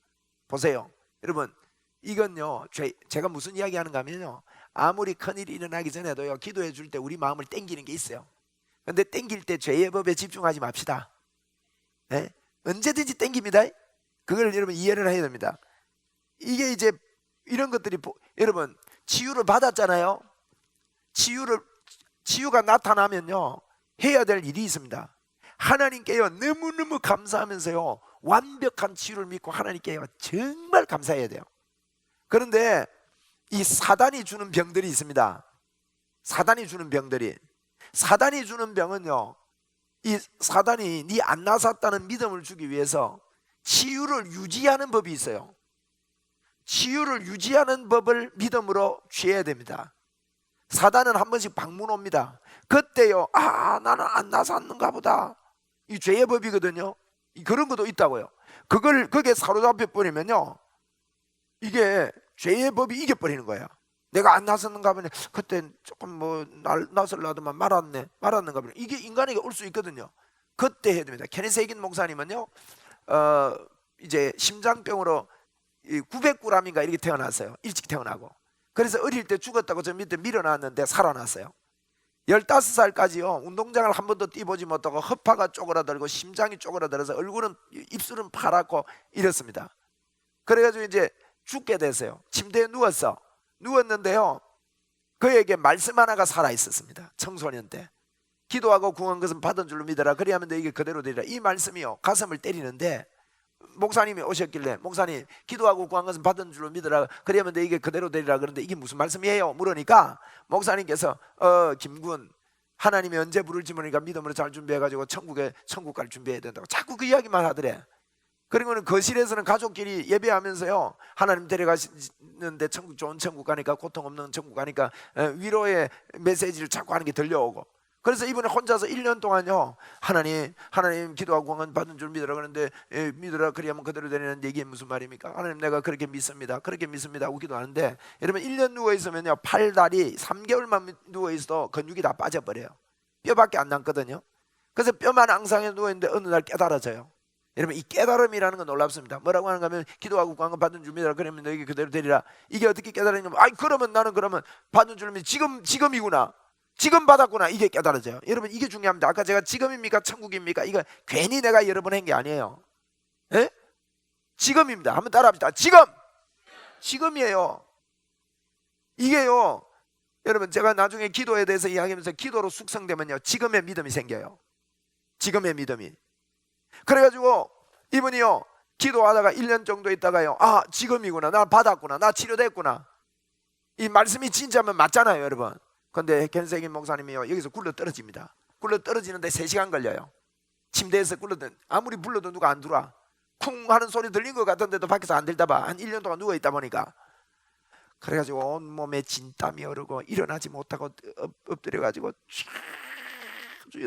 보세요 여러분, 이건요 제가 무슨 이야기 하는가 하면요 아무리 큰일이 일어나기 전에도요 기도해 줄 때 우리 마음을 땡기는 게 있어요. 근데 땡길 때 죄의 법에 집중하지 맙시다. 네? 언제든지 땡깁니다. 그걸 여러분 이해를 해야 됩니다. 이게 이제 이런 것들이 여러분 치유를 받았잖아요. 치유가 나타나면요 해야 될 일이 있습니다. 하나님께요 너무너무 감사하면서요 완벽한 치유를 믿고 하나님께요 정말 감사해야 돼요. 그런데 이 사단이 주는 병들이 있습니다. 사단이 주는 병은요 이 사단이 네 안 나섰다는 믿음을 주기 위해서 치유를 유지하는 법이 있어요. 치유를 유지하는 법을 믿음으로 취해야 됩니다. 사단은 한 번씩 방문 옵니다. 그때요 나는 안 나섰는가 보다. 이 죄의 법이거든요. 그런 것도 있다고요. 그게 사로잡혀 버리면요, 이게 죄의 법이 이겨버리는 거예요. 내가 안 나섰는가 보네. 그때 조금 뭐 나설라더만 말았는가 보네. 이게 인간에게 올 수 있거든요. 그때 해야 됩니다. 케니스 헤긴 목사님은요, 이제 심장병으로 900g인가 이렇게 태어났어요. 일찍 태어나고. 그래서 어릴 때 죽었다고 저 밑에 밀어놨는데 살아났어요. 15살까지요 운동장을 한 번도 뛰보지 못하고 허파가 쪼그라들고 심장이 쪼그라들어서 얼굴은, 입술은 파랗고 이렇습니다. 그래가지고 이제 죽게 됐어요. 침대에 누웠는데요, 그에게 말씀 하나가 살아있었습니다. 청소년 때 기도하고 구한 것은 받은 줄로 믿어라, 그리하면 너에게 그대로 되리라. 이 말씀이요 가슴을 때리는데, 목사님이 오셨길래, 목사님 기도하고 구한 것은 받은 줄로 믿어라, 그러면 너에게 그대로 되리라. 그런데 이게 무슨 말씀이에요? 물으니까 목사님께서 김군, 하나님이 언제 부를지 모르니까 믿음으로 잘 준비해가지고 천국 갈 준비해야 된다고 자꾸 그 이야기만 하더래. 그리고는 거실에서는 가족끼리 예배하면서요, 하나님 데려가시는데 좋은 천국 가니까, 고통 없는 천국 가니까 위로의 메시지를 자꾸 하는 게 들려오고, 그래서 이번에 혼자서 1년 동안요, 하나님 기도하고 구원 받은 줄 믿으라. 그런데 믿으라 그리하면 그대로 되는 얘기 무슨 말입니까? 하나님 내가 그렇게 믿습니다 하고 기도하는데, 여러분 1년 누워있으면요 팔다리 3개월만 누워있어도 근육이 다 빠져버려요. 뼈밖에 안 남거든요. 그래서 뼈만 앙상해 누워있는데 어느 날 깨달아져요. 여러분 이 깨달음이라는 건 놀랍습니다. 뭐라고 하는가 하면, 기도하고 구원 받은 줄 믿으라, 그러면 너에게 그대로 되리라. 이게 어떻게 깨달았냐면, 그러면 나는 받은 줄 믿, 지금이구나, 지금 받았구나, 이게 깨달아져요. 여러분 이게 중요합니다. 아까 제가 지금입니까 천국입니까, 이거 괜히 내가 여러 번 한 게 아니에요. 에? 지금입니다. 한번 따라합시다. 지금이에요. 이게요, 여러분 제가 나중에 기도에 대해서 이야기하면서, 기도로 숙성되면요 지금의 믿음이 생겨요. 지금의 믿음이. 그래가지고 이분이요 기도하다가 1년 정도 있다가요, 지금이구나, 나 받았구나, 나 치료됐구나, 이 말씀이 진짜면 맞잖아요 여러분. 근데 케니스 헤긴 목사님이요 여기서 굴러 떨어집니다. 굴러 떨어지는데 3시간 걸려요. 침대에서 아무리 불러도 누가 안 들어와. 쿵 하는 소리 들린 것 같은데도 밖에서 안 들다 봐. 한 1년 동안 누워있다 보니까. 그래가지고 온몸에 진땀이 흐르고 일어나지 못하고 엎드려가지고,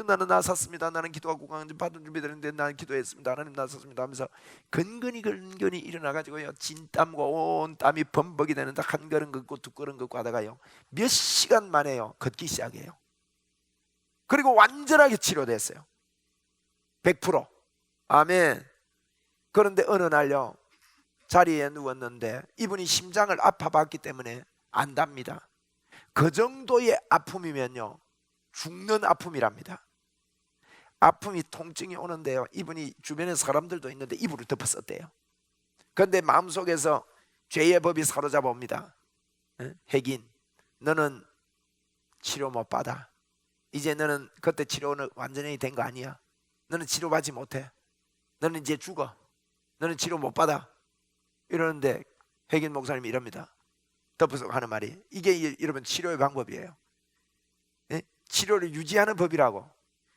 나는 나섰습니다, 나는 기도하고 구원 받은 줄 믿었는데 나는 기도했습니다, 하나님 나섰습니다 하면서 근근히 일어나가지고요 진땀과 온 땀이 범벅이 되는데, 한 걸음 걷고 두 걸음 걷고 하다가요 몇 시간 만에요 걷기 시작해요. 그리고 완전하게 치료됐어요. 100%. 아멘. 그런데 어느 날요 자리에 누웠는데, 이분이 심장을 아파봤기 때문에 안답니다. 그 정도의 아픔이면요 죽는 아픔이랍니다. 아픔이, 통증이 오는데요, 이분이 주변에 사람들도 있는데 이불을 덮었었대요. 그런데 마음속에서 죄의 법이 사로잡아 옵니다. 헤긴, 너는 치료 못 받아. 이제 너는 그때 치료는 완전히 된 거 아니야. 너는 치료받지 못해. 너는 이제 죽어. 너는 치료 못 받아. 이러는데 헤긴 목사님이 이럽니다. 덮어서 하는 말이, 이게 여러분 치료의 방법이에요. 치료를 유지하는 법이라고.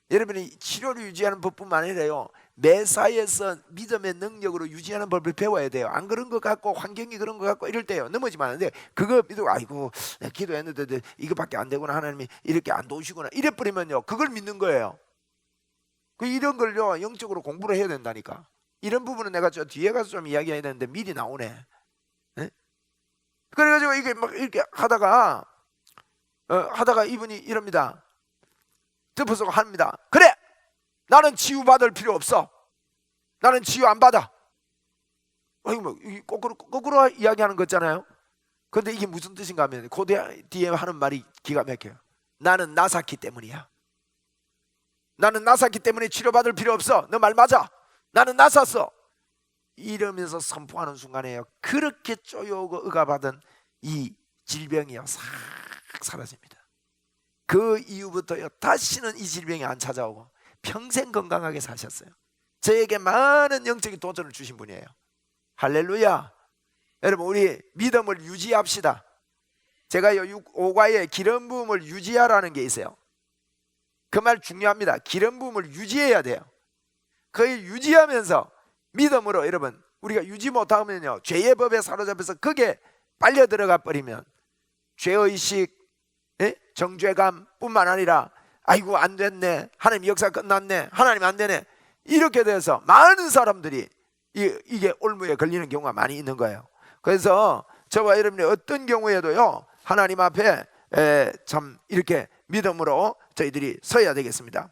여러분이 치료를 유지하는 법뿐만 아니라요, 매사에서 믿음의 능력으로 유지하는 법을 배워야 돼요. 안 그런 것 같고, 환경이 그런 것 같고 이럴 때요 넘어지면 안 돼. 그거 믿고 아이고 내가 기도했는데 이거밖에 안 되구나, 하나님이 이렇게 안 도우시구나 이래버리면요 그걸 믿는 거예요. 이런 걸요 영적으로 공부를 해야 된다니까. 이런 부분은 내가 저 뒤에 가서 좀 이야기해야 되는데 미리 나오네. 그래가지고 이게 막 이렇게 하다가 이분이 이럽니다. 덮어서 합니다. 그래, 나는 치유받을 필요 없어. 나는 치유 안 받아. 뭐 거꾸로 이야기하는 거잖아요. 근데 이게 무슨 뜻인가 하면, 그 뒤에 하는 말이 기가 막혀요. 나는 나샀기 때문이야. 나는 나샀기 때문에 치료받을 필요 없어. 너 말 맞아. 나는 나섰어. 이러면서 선포하는 순간에요 그렇게 쪼여오고 억압받은 이 질병이요 싹 사라집니다. 그 이후부터요 다시는 이 질병이 안 찾아오고 평생 건강하게 사셨어요. 저에게 많은 영적인 도전을 주신 분이에요. 할렐루야. 여러분 우리 믿음을 유지합시다. 제가요 5과에 기름 부음을 유지하라는 게 있어요. 그 말 중요합니다. 기름 부음을 유지해야 돼요. 그걸 유지하면서 믿음으로, 여러분 우리가 유지 못하면요 죄의 법에 사로잡혀서 거기에 빨려 들어가 버리면 죄의식, 정죄감 뿐만 아니라 아이고 안 됐네, 하나님 역사 끝났네, 하나님 안 되네, 이렇게 돼서 많은 사람들이 이게 올무에 걸리는 경우가 많이 있는 거예요. 그래서 저와 여러분이 어떤 경우에도요 하나님 앞에 참 이렇게 믿음으로 저희들이 서야 되겠습니다.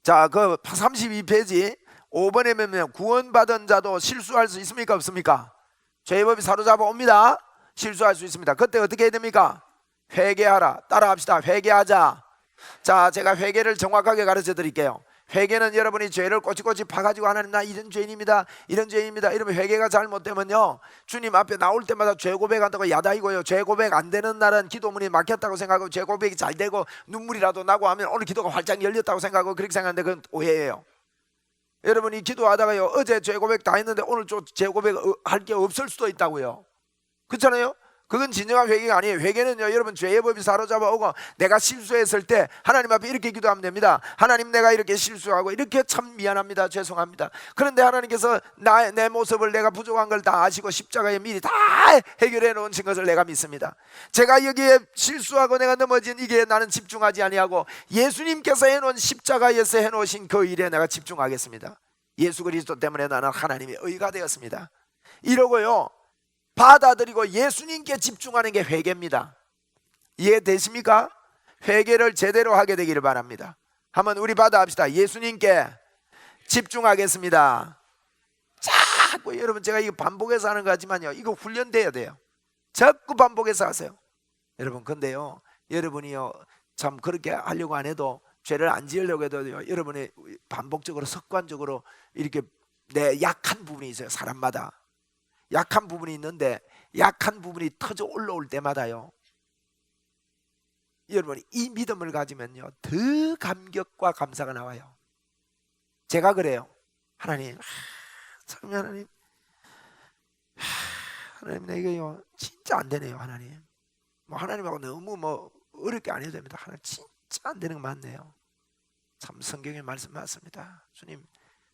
자, 그 32페이지 5번에 보면 구원받은 자도 실수할 수 있습니까 없습니까? 죄법이 사로잡아 옵니다. 실수할 수 있습니다. 그때 어떻게 해야 됩니까? 회개하라. 따라합시다. 회개하자. 자, 제가 회개를 정확하게 가르쳐 드릴게요. 회개는 여러분이 죄를 꼬치꼬치 파가지고 하나님 나 이런 죄인입니다, 이런 죄인입니다 이러면 회개가 잘못되면요 주님 앞에 나올 때마다 죄 고백한다고 야단이고요, 죄 고백 안 되는 날은 기도문이 막혔다고 생각하고 죄 고백이 잘 되고 눈물이라도 나고 하면 오늘 기도가 활짝 열렸다고 생각하고 그렇게 생각하는데 그건 오해예요. 여러분이 기도하다가요 어제 죄 고백 다 했는데 오늘 죄 고백 할 게 없을 수도 있다고요. 그렇잖아요. 그건 진정한 회개가 아니에요. 회개는요 여러분 죄의 법이 사로잡아 오고 내가 실수했을 때 하나님 앞에 이렇게 기도하면 됩니다. 하나님 내가 이렇게 실수하고 이렇게 참 미안합니다, 죄송합니다. 그런데 하나님께서 내 모습을 내가 부족한 걸 다 아시고 십자가에 미리 다 해결해 놓으신 것을 내가 믿습니다. 제가 여기에 실수하고 내가 넘어진 이게 나는 집중하지 아니하고 예수님께서 해놓은 십자가에서 해놓으신 그 일에 내가 집중하겠습니다. 예수 그리스도 때문에 나는 하나님의 의가 되었습니다. 이러고요 받아들이고 예수님께 집중하는 게 회개입니다. 이해되십니까? 회개를 제대로 하게 되기를 바랍니다. 한번 우리 받아합시다. 예수님께 집중하겠습니다. 자꾸 여러분 제가 이거 반복해서 하는 거 같지만요 이거 훈련돼야 돼요. 자꾸 반복해서 하세요. 여러분 근데요 여러분이요 참 그렇게 하려고 안 해도 죄를 안 지으려고 해도 여러분이 반복적으로 습관적으로 이렇게 내 약한 부분이 있어요. 사람마다 약한 부분이 있는데 약한 부분이 터져 올라올 때마다요 여러분이 이 믿음을 가지면요 더 감격과 감사가 나와요. 제가 그래요. 하나님 참 하나님 하나님 나 이거요 진짜 안 되네요. 하나님 뭐 하나님하고 너무 뭐 어렵게 안 해도 됩니다. 하나님 진짜 안 되는 거 맞네요. 참 성경의 말씀 맞습니다. 주님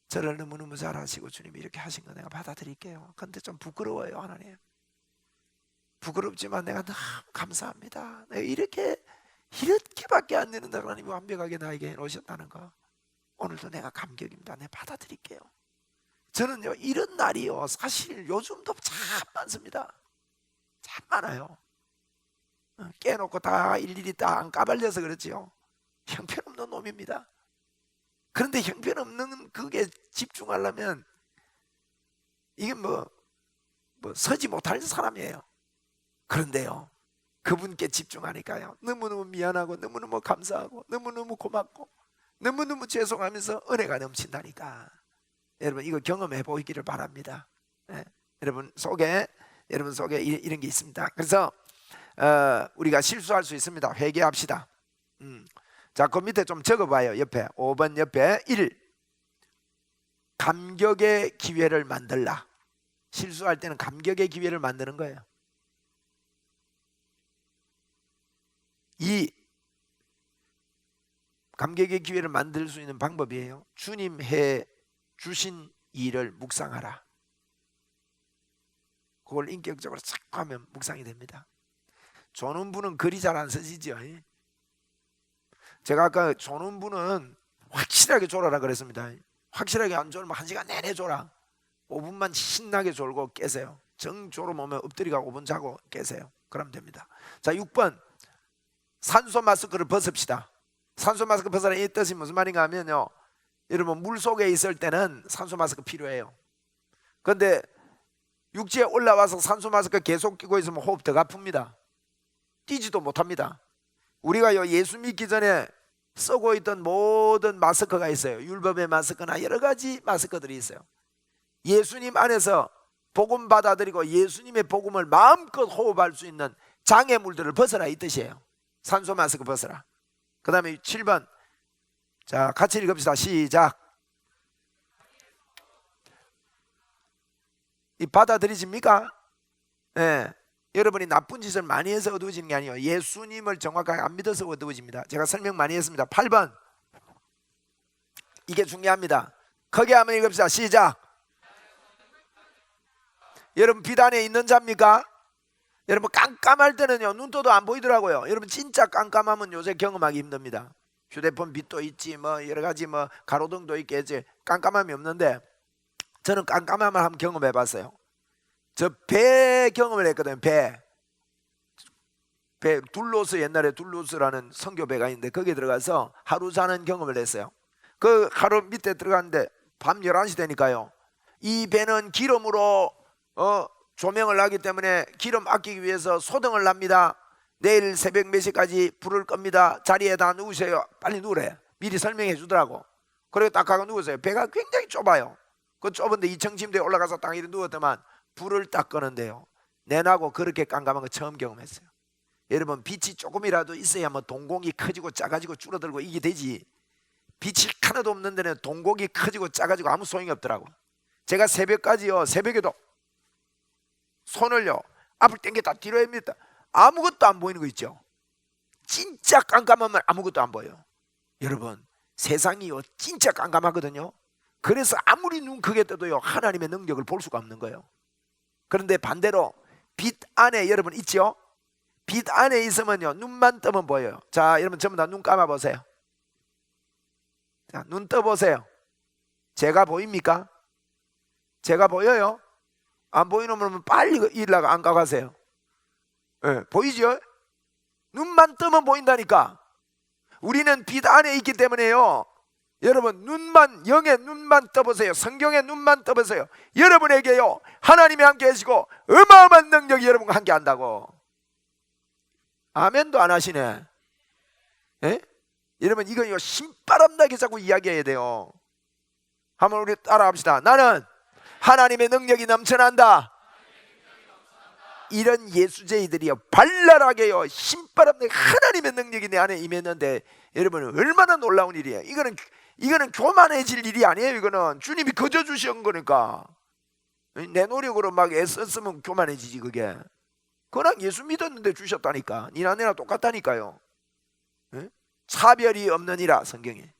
저를 너무너무 잘 아시고 주님이 이렇게 하신 거 내가 받아들일게요. 근데 좀 부끄러워요. 하나님 부끄럽지만 내가 너무 감사합니다. 내가 이렇게밖에 안 되는데 하나님이 완벽하게 나에게 해놓으셨다는 거 오늘도 내가 감격입니다. 내가 받아들일게요. 저는요 이런 날이요 사실 요즘도 참 많습니다. 참 많아요. 깨놓고 다 일일이 다 안 까발려서 그렇지요 형편없는 놈입니다. 그런데 형편없는 그게 집중하려면 이게 뭐 서지 못할 사람이에요. 그런데요 그분께 집중하니까요 너무너무 미안하고 너무너무 감사하고 너무너무 고맙고 너무너무 죄송하면서 은혜가 넘친다니까. 여러분 이거 경험해 보이기를 바랍니다. 여러분 속에 이런 게 있습니다. 그래서 우리가 실수할 수 있습니다. 회개합시다. 자, 그 밑에 좀 적어봐요. 옆에 5번 옆에 1 감격의 기회를 만들라. 실수할 때는 감격의 기회를 만드는 거예요. 2 감격의 기회를 만들 수 있는 방법이에요. 주님 해 주신 일을 묵상하라. 그걸 인격적으로 자꾸 하면 묵상이 됩니다. 조는 분은 글이 잘 안 쓰시죠. 제가 아까 조는 분은 확실하게 졸아라 그랬습니다. 확실하게 안 졸면 1시간 내내 졸아. 5분만 신나게 졸고 깨세요. 정 졸음 오면 엎드리가 5분 자고 깨세요. 그러면 됩니다. 자 6번 산소 마스크를 벗읍시다. 산소 마스크 벗으라 이 뜻이 무슨 말인가 하면요 여러분 물속에 있을 때는 산소 마스크 필요해요. 그런데 육지에 올라와서 산소 마스크 계속 끼고 있으면 호흡 더 아픕니다. 뛰지도 못합니다. 우리가 예수 믿기 전에 쓰고 있던 모든 마스크가 있어요. 율법의 마스크나 여러 가지 마스크들이 있어요. 예수님 안에서 복음 받아들이고 예수님의 복음을 마음껏 호흡할 수 있는 장애물들을 벗어라 이 뜻이에요. 산소 마스크 벗어라. 그 다음에 7번 자 같이 읽읍시다. 시작. 이 받아들이십니까? 네. 여러분이 나쁜 짓을 많이 해서 어두워지는 게 아니에요. 예수님을 정확하게 안 믿어서 어두워집니다. 제가 설명 많이 했습니다. 8번 이게 중요합니다. 거기 한번 읽읍시다. 시작. 여러분 빛 안에 있는 자입니까? 여러분 깜깜할 때는요 눈 떠도 안 보이더라고요. 여러분 진짜 깜깜하면 요새 경험하기 힘듭니다. 휴대폰 빛도 있지 뭐 여러 가지 뭐 가로등도 있겠지 깜깜함이 없는데 저는 깜깜함을 한번 경험해 봤어요. 저 배 경험을 했거든요. 배 둘로스, 옛날에 둘로스라는 선교배가 있는데 거기에 들어가서 하루 자는 경험을 했어요. 그 하루 밑에 들어갔는데 밤 11시 되니까요, 이 배는 기름으로 조명을 하기 때문에 기름 아끼기 위해서 소등을 납니다. 내일 새벽 몇 시까지 불을 겁니다. 자리에 다 누우세요. 빨리 누우래. 미리 설명해 주더라고. 그리고 딱 가서 누우세요. 배가 굉장히 좁아요. 그 좁은데 2층 침대에 올라가서 딱 이렇게 누웠더만 불을 딱 끄는데요, 내나고 그렇게 깜깜한 거 처음 경험했어요. 여러분, 빛이 조금이라도 있어야 뭐 동공이 커지고 작아지고 줄어들고 이게 되지, 빛이 하나도 없는 데는 동공이 커지고 작아지고 아무 소용이 없더라고. 제가 새벽까지요, 새벽에도 손을요 앞을 당겼다 뒤로 합니다. 아무것도 안 보이는 거 있죠. 진짜 깜깜하면 아무것도 안 보여요. 여러분, 세상이요 진짜 깜깜하거든요. 그래서 아무리 눈 크게 떠도요 하나님의 능력을 볼 수가 없는 거예요. 그런데 반대로 빛 안에 여러분 있죠? 빛 안에 있으면요 눈만 뜨면 보여요. 자, 여러분 전부 다 눈 감아 보세요. 자, 눈 떠 보세요. 제가 보입니까? 제가 보여요? 안 보이는 분은 빨리 일나가 안 가가세요. 네, 보이죠? 눈만 뜨면 보인다니까. 우리는 빛 안에 있기 때문에요, 여러분 눈만, 영의 눈만 떠보세요. 성경의 눈만 떠보세요. 여러분에게요 하나님이 함께 하시고 어마어마한 능력이 여러분과 함께 한다고. 아멘도 안 하시네. 에? 여러분 이거 신바람 나게 자꾸 이야기해야 돼요. 한번 우리 따라 합시다. 나는 하나님의 능력이 넘쳐난다. 이런 예수제이들이요 발랄하게요 신바람 나게 하나님의 능력이 내 안에 임했는데, 여러분 얼마나 놀라운 일이에요. 이거는 교만해질 일이 아니에요. 이거는 주님이 거저 주신 거니까. 내 노력으로 막 애썼으면 교만해지지. 그건 예수 믿었는데 주셨다니까. 니나 내나 똑같다니까요. 에? 차별이 없느니라. 성경에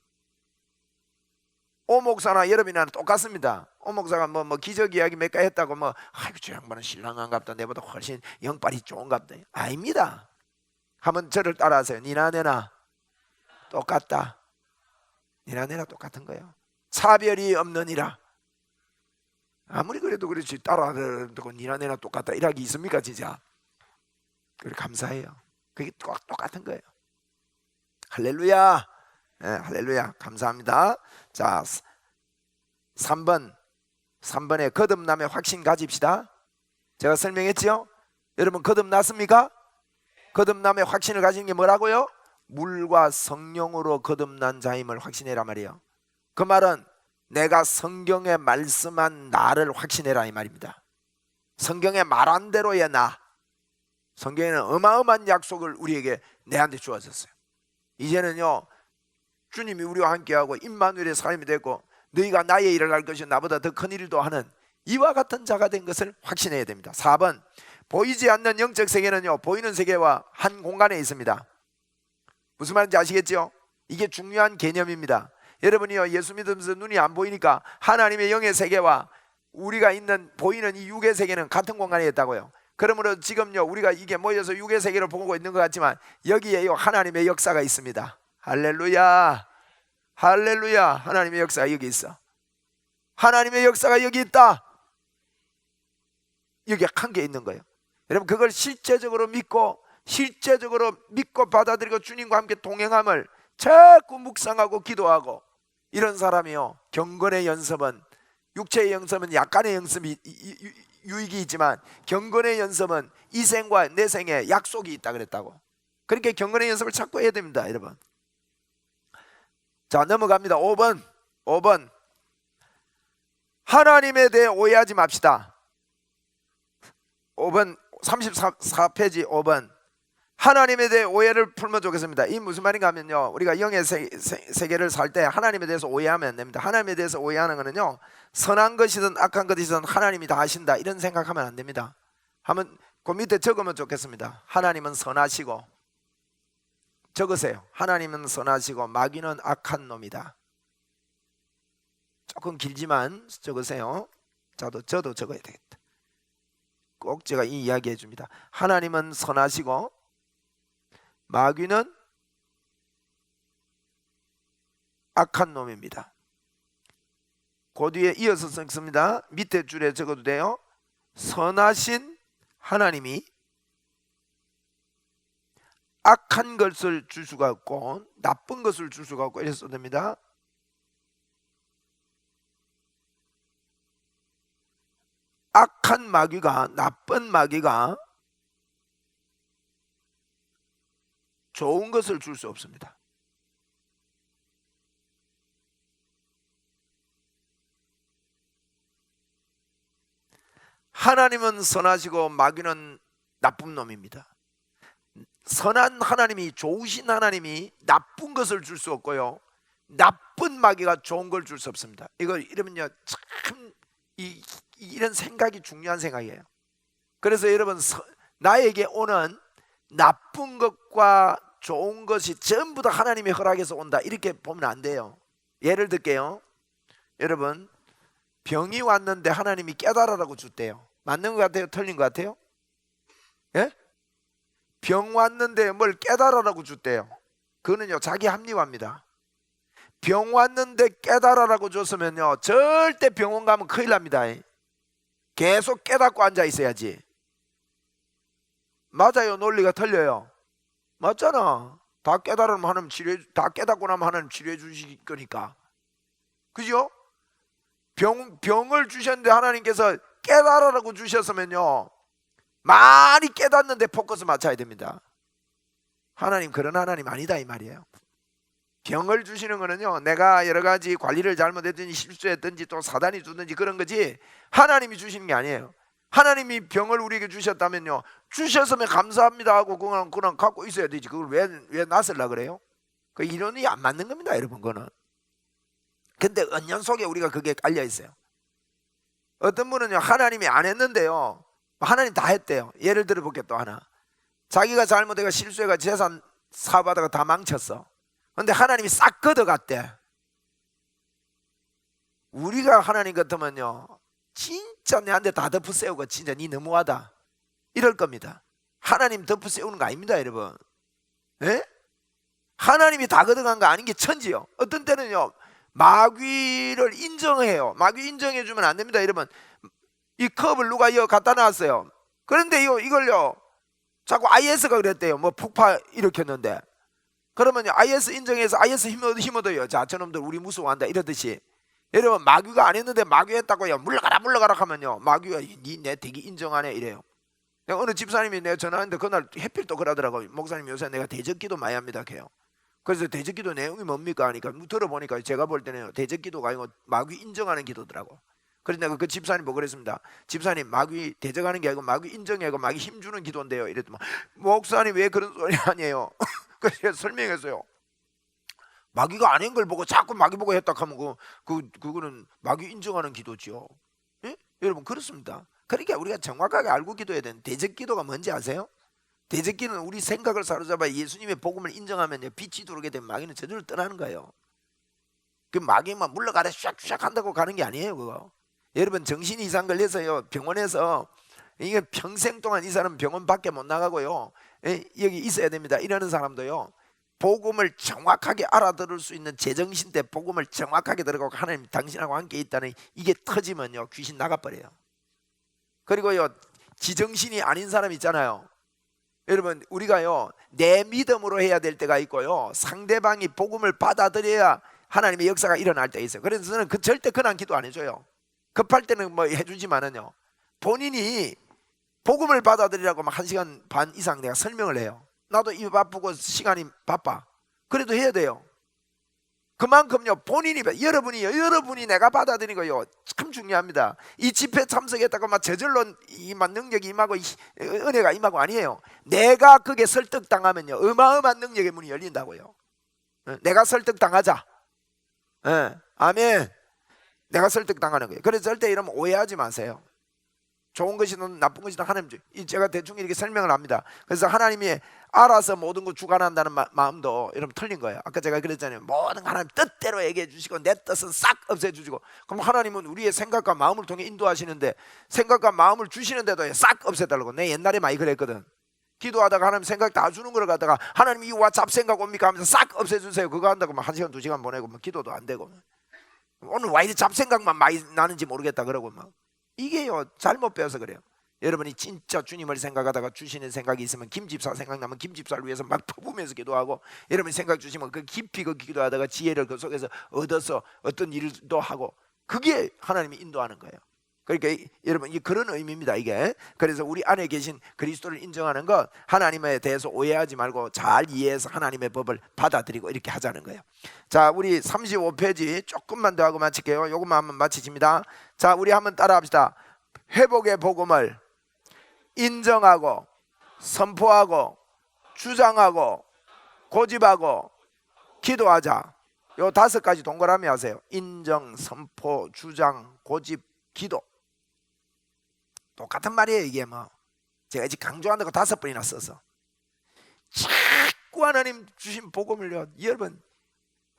오목사나 여러분이나 똑같습니다. 오목사가 뭐 기적 이야기 몇 가지 했다고 아이고 저 양반은 신랑한갑다, 내보다 훨씬 영빨이 좋은갑다. 아닙니다. 한번 저를 따라하세요. 니나 내나 똑같다. 니나 내나 똑같은 거예요. 차별이 없느니라. 아무리 그래도 그렇지 따라하고 니나 내나 똑같다 이라기 있습니까 진짜? 그래 감사해요. 그게 똑같은 거예요. 할렐루야. 네, 할렐루야. 감사합니다. 자, 3번에 거듭남의 확신 가집시다. 제가 설명했죠? 여러분 거듭났습니까? 거듭남의 확신을 가지는 게 뭐라고요? 물과 성령으로 거듭난 자임을 확신해라 말이에요. 그 말은 내가 성경에 말씀한 나를 확신해라 이 말입니다. 성경에 말한 대로의 나. 성경에는 어마어마한 약속을 우리에게 내한테 주어졌어요. 이제는요 주님이 우리와 함께하고 임마누엘의 삶이 됐고 너희가 나의 일을 할 것이 나보다 더 큰 일도 하는 이와 같은 자가 된 것을 확신해야 됩니다. 4번, 보이지 않는 영적 세계는요 보이는 세계와 한 공간에 있습니다. 무슨 말인지 아시겠죠? 이게 중요한 개념입니다. 여러분이요 예수 믿으면서 눈이 안 보이니까 하나님의 영의 세계와 우리가 있는 보이는 이 육의 세계는 같은 공간에 있다고요. 그러므로 지금요 우리가 이게 모여서 육의 세계를 보고 있는 것 같지만 여기에요 하나님의 역사가 있습니다. 할렐루야. 할렐루야. 하나님의 역사가 여기 있어. 하나님의 역사가 여기 있다. 여기 한 개 있는 거예요. 여러분 그걸 실제적으로 믿고 받아들이고 주님과 함께 동행함을 자꾸 묵상하고 기도하고, 이런 사람이요 경건의 연습은, 육체의 연습은 약간의 연습이 유익이 있지만 경건의 연습은 이 생과 내 생에 약속이 있다 그랬다고. 그러니까 경건의 연습을 자꾸 해야 됩니다 여러분. 자 넘어갑니다. 5번 하나님에 대해 오해하지 맙시다. 5번 34페이지 5번 하나님에 대해 오해를 풀면 좋겠습니다. 이 무슨 말인가 하면요 우리가 영의 세계를 살 때 하나님에 대해서 오해하면 안 됩니다. 하나님에 대해서 오해하는 거는요 선한 것이든 악한 것이든 하나님이 다 하신다 이런 생각하면 안 됩니다. 한번 그 밑에 적으면 좋겠습니다. 하나님은 선하시고, 적으세요. 하나님은 선하시고 마귀는 악한 놈이다. 조금 길지만 적으세요. 저도 적어야 되겠다. 꼭 제가 이 이야기 해줍니다. 하나님은 선하시고 마귀는 악한 놈입니다. 그 뒤에 이어서 썼습니다. 밑에 줄에 적어도 돼요. 선하신 하나님이 악한 것을 줄 수가 없고 나쁜 것을 줄 수가 없고 이래서 됩니다. 악한 마귀가, 나쁜 마귀가 좋은 것을 줄 수 없습니다. 하나님은 선하시고 마귀는 나쁜 놈입니다. 선한 하나님이, 좋으신 하나님이 나쁜 것을 줄 수 없고요, 나쁜 마귀가 좋은 걸 줄 수 없습니다. 이거 이러면요, 참 이런 생각이 중요한 생각이에요. 그래서 여러분, 나에게 오는 나쁜 것과 좋은 것이 전부 다 하나님의 허락에서 온다, 이렇게 보면 안 돼요. 예를 들게요. 여러분, 병이 왔는데 하나님이 깨달으라고 줬대요. 맞는 것 같아요? 틀린 것 같아요? 예? 병 왔는데 뭘 깨달으라고 줬대요. 그거는요, 자기 합리화입니다. 병 왔는데 깨달으라고 줬으면요, 절대 병원 가면 큰일 납니다. 계속 깨닫고 앉아 있어야지. 맞아요? 논리가 틀려요? 맞잖아. 다 깨달으면 하나님 다 깨닫고 나면 하나님 치료해 주실 거니까. 그죠? 병을 주셨는데 하나님께서 깨달으라고 주셨으면요, 많이 깨닫는데 포커스 맞춰야 됩니다. 하나님 그런 하나님 아니다 이 말이에요. 병을 주시는 거는요, 내가 여러 가지 관리를 잘못했든지 실수했든지 또 사단이 주든지 그런 거지, 하나님이 주시는 게 아니에요. 하나님이 병을 우리에게 주셨다면요, 주셨으면 감사합니다 하고 그냥 갖고 있어야 되지. 그걸 왜 낫으려 그래요? 그 이론이 안 맞는 겁니다, 여러분. 그거는. 근데 언년 속에 우리가 그게 깔려 있어요. 어떤 분은요, 하나님이 안 했는데요, 하나님 다 했대요. 예를 들어 볼게요. 또 하나, 자기가 잘못해가 실수해가 재산 사업하다가 다 망쳤어. 근데 하나님이 싹 걷어갔대. 우리가 하나님 같으면요, 진짜 내한테 다 덮어세우고 진짜 니 너무하다 이럴 겁니다. 하나님 덮어세우는 거 아닙니다, 여러분. 예? 하나님이 다 걷어간 거 아닌 게 천지요. 어떤 때는요, 마귀를 인정해요. 마귀 인정해 주면 안 됩니다, 여러분. 이 컵을 누가 갖다 놨어요. 그런데 이걸요, 자꾸 IS가 그랬대요. 뭐 폭파 일으켰는데. 그러면요, IS 인정해서 IS 힘어도요. 자, 저놈들 우리 무서워한다 이러듯이, 여러분, 마귀가 안 했는데 마귀 했다고요, 물러가라 하면요, 마귀가 내 되게 인정하네 이래요. 내가 어느 집사님이 내가 전화했는데 그날 해필 또 그러더라고요. 목사님, 요새 내가 대적기도 많이 합니다 해요. 그래서 대적기도 내용이 뭡니까 하니까 들어보니까 제가 볼 때는 대적기도가 아니고 마귀 인정하는 기도더라고. 그래서 내가 그 집사님 보고 그랬습니다. 집사님, 마귀 대적하는 게 아니고 마귀 인정하고 마귀 힘주는 기도인데요 이랬더니, 목사님 왜 그런 소리 아니에요? 그래서 설명했어요. 마귀가 아닌 걸 보고 자꾸 마귀 보고 했다 하면 그거는 마귀 인정하는 기도죠. 예? 여러분, 그렇습니다. 그러니까 우리가 정확하게 알고 기도해야 되는, 대적기도가 뭔지 아세요? 대적기는 우리 생각을 사로잡아 예수님의 복음을 인정하면 빛이 들어오게 되면 마귀는 저절로 떠나는 거예요. 그 마귀만 물러가라 샥샥 한다고 가는 게 아니에요, 그거. 여러분, 정신 이상 걸려서요, 병원에서 이게 평생 동안 이 사람 병원 밖에 못 나가고요, 여기 있어야 됩니다 이러는 사람도요, 복음을 정확하게 알아들을 수 있는 제정신 때 복음을 정확하게 들어가고 하나님 당신하고 함께 있다는 이게 터지면요, 귀신 나가버려요. 그리고요, 지정신이 아닌 사람 있잖아요. 여러분, 우리가요, 내 믿음으로 해야 될 때가 있고요, 상대방이 복음을 받아들여야 하나님의 역사가 일어날 때 있어요. 그래서 저는 절대 근한 기도 안 해줘요. 급할 때는 뭐 해주지만은요, 본인이 복음을 받아들이라고 막 1시간 반 이상 내가 설명을 해요. 나도 입 바쁘고 시간이 바빠. 그래도 해야 돼요. 그만큼요, 여러분이 내가 받아들인 거요, 참 중요합니다. 이 집회 참석했다고 막 저절로 막 능력이 임하고 은혜가 임하고 아니에요. 내가 그게 설득당하면요, 어마어마한 능력의 문이 열린다고요. 내가 설득당하자. 아멘. 내가 설득당하는 거예요. 그래서 절대 이러면 오해하지 마세요. 좋은 것이든 나쁜 것이든 하나님, 제가 대충 이렇게 설명을 합니다. 그래서 하나님이 알아서 모든 걸 주관한다는 마음도 여러분 틀린 거예요. 아까 제가 그랬잖아요. 모든 하나님 뜻대로 얘기해 주시고 내 뜻은 싹 없애주시고, 그럼 하나님은 우리의 생각과 마음을 통해 인도하시는데 생각과 마음을 주시는데도 싹 없애달라고. 내 옛날에 많이 그랬거든. 기도하다가 하나님 생각 다 주는 걸 갖다가 하나님 이와 잡생각 옵니까 하면서 싹 없애주세요. 그거 한다고 막 1시간 2시간 보내고 뭐 기도도 안 되고. 오늘 왜 이리 잡생각만 많이 나는지 모르겠다 그러고 막 이게요 잘못 배워서 그래요. 여러분이 진짜 주님을 생각하다가 주시는 생각이 있으면 김집사 생각나면 김집사를 위해서 막 퍼부으면서 기도하고, 여러분이 생각 주시면 그 깊이 그 기도하다가 지혜를 그 속에서 얻어서 어떤 일도 하고, 그게 하나님이 인도하는 거예요. 그러니까 여러분 이 그런 의미입니다 이게. 그래서 우리 안에 계신 그리스도를 인정하는 것, 하나님에 대해서 오해하지 말고 잘 이해해서 하나님의 법을 받아들이고 이렇게 하자는 거예요. 자, 우리 35페이지 조금만 더 하고 마칠게요. 요것만 한번 마치십니다. 자, 우리 한번 따라 합시다. 회복의 복음을 인정하고 선포하고 주장하고 고집하고 기도하자. 요 5가지 동그라미 하세요. 인정, 선포, 주장, 고집, 기도. 똑같은 말이에요 이게. 뭐 제가 이제 강조한다고 5번이나 써서 자꾸 하나님 주신 복음을요 여러분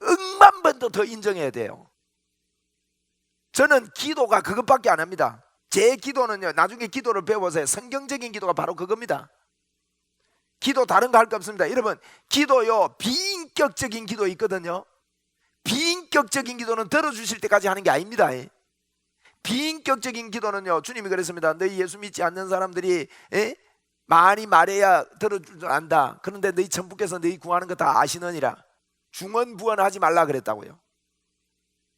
억만 번도 더 인정해야 돼요. 저는 기도가 그것밖에 안 합니다. 제 기도는요, 나중에 기도를 배워보세요. 성경적인 기도가 바로 그겁니다. 기도 다른 거 할 거 없습니다. 여러분 기도요 비인격적인 기도 있거든요. 비인격적인 기도는 들어주실 때까지 하는 게 아닙니다. 비인격적인 기도는요, 주님이 그랬습니다. 너희 예수 믿지 않는 사람들이 많이 말해야 들어줄 줄 안다. 그런데 너희 천부께서 너희 구하는 거 다 아시느니라. 중언부언하지 말라 그랬다고요.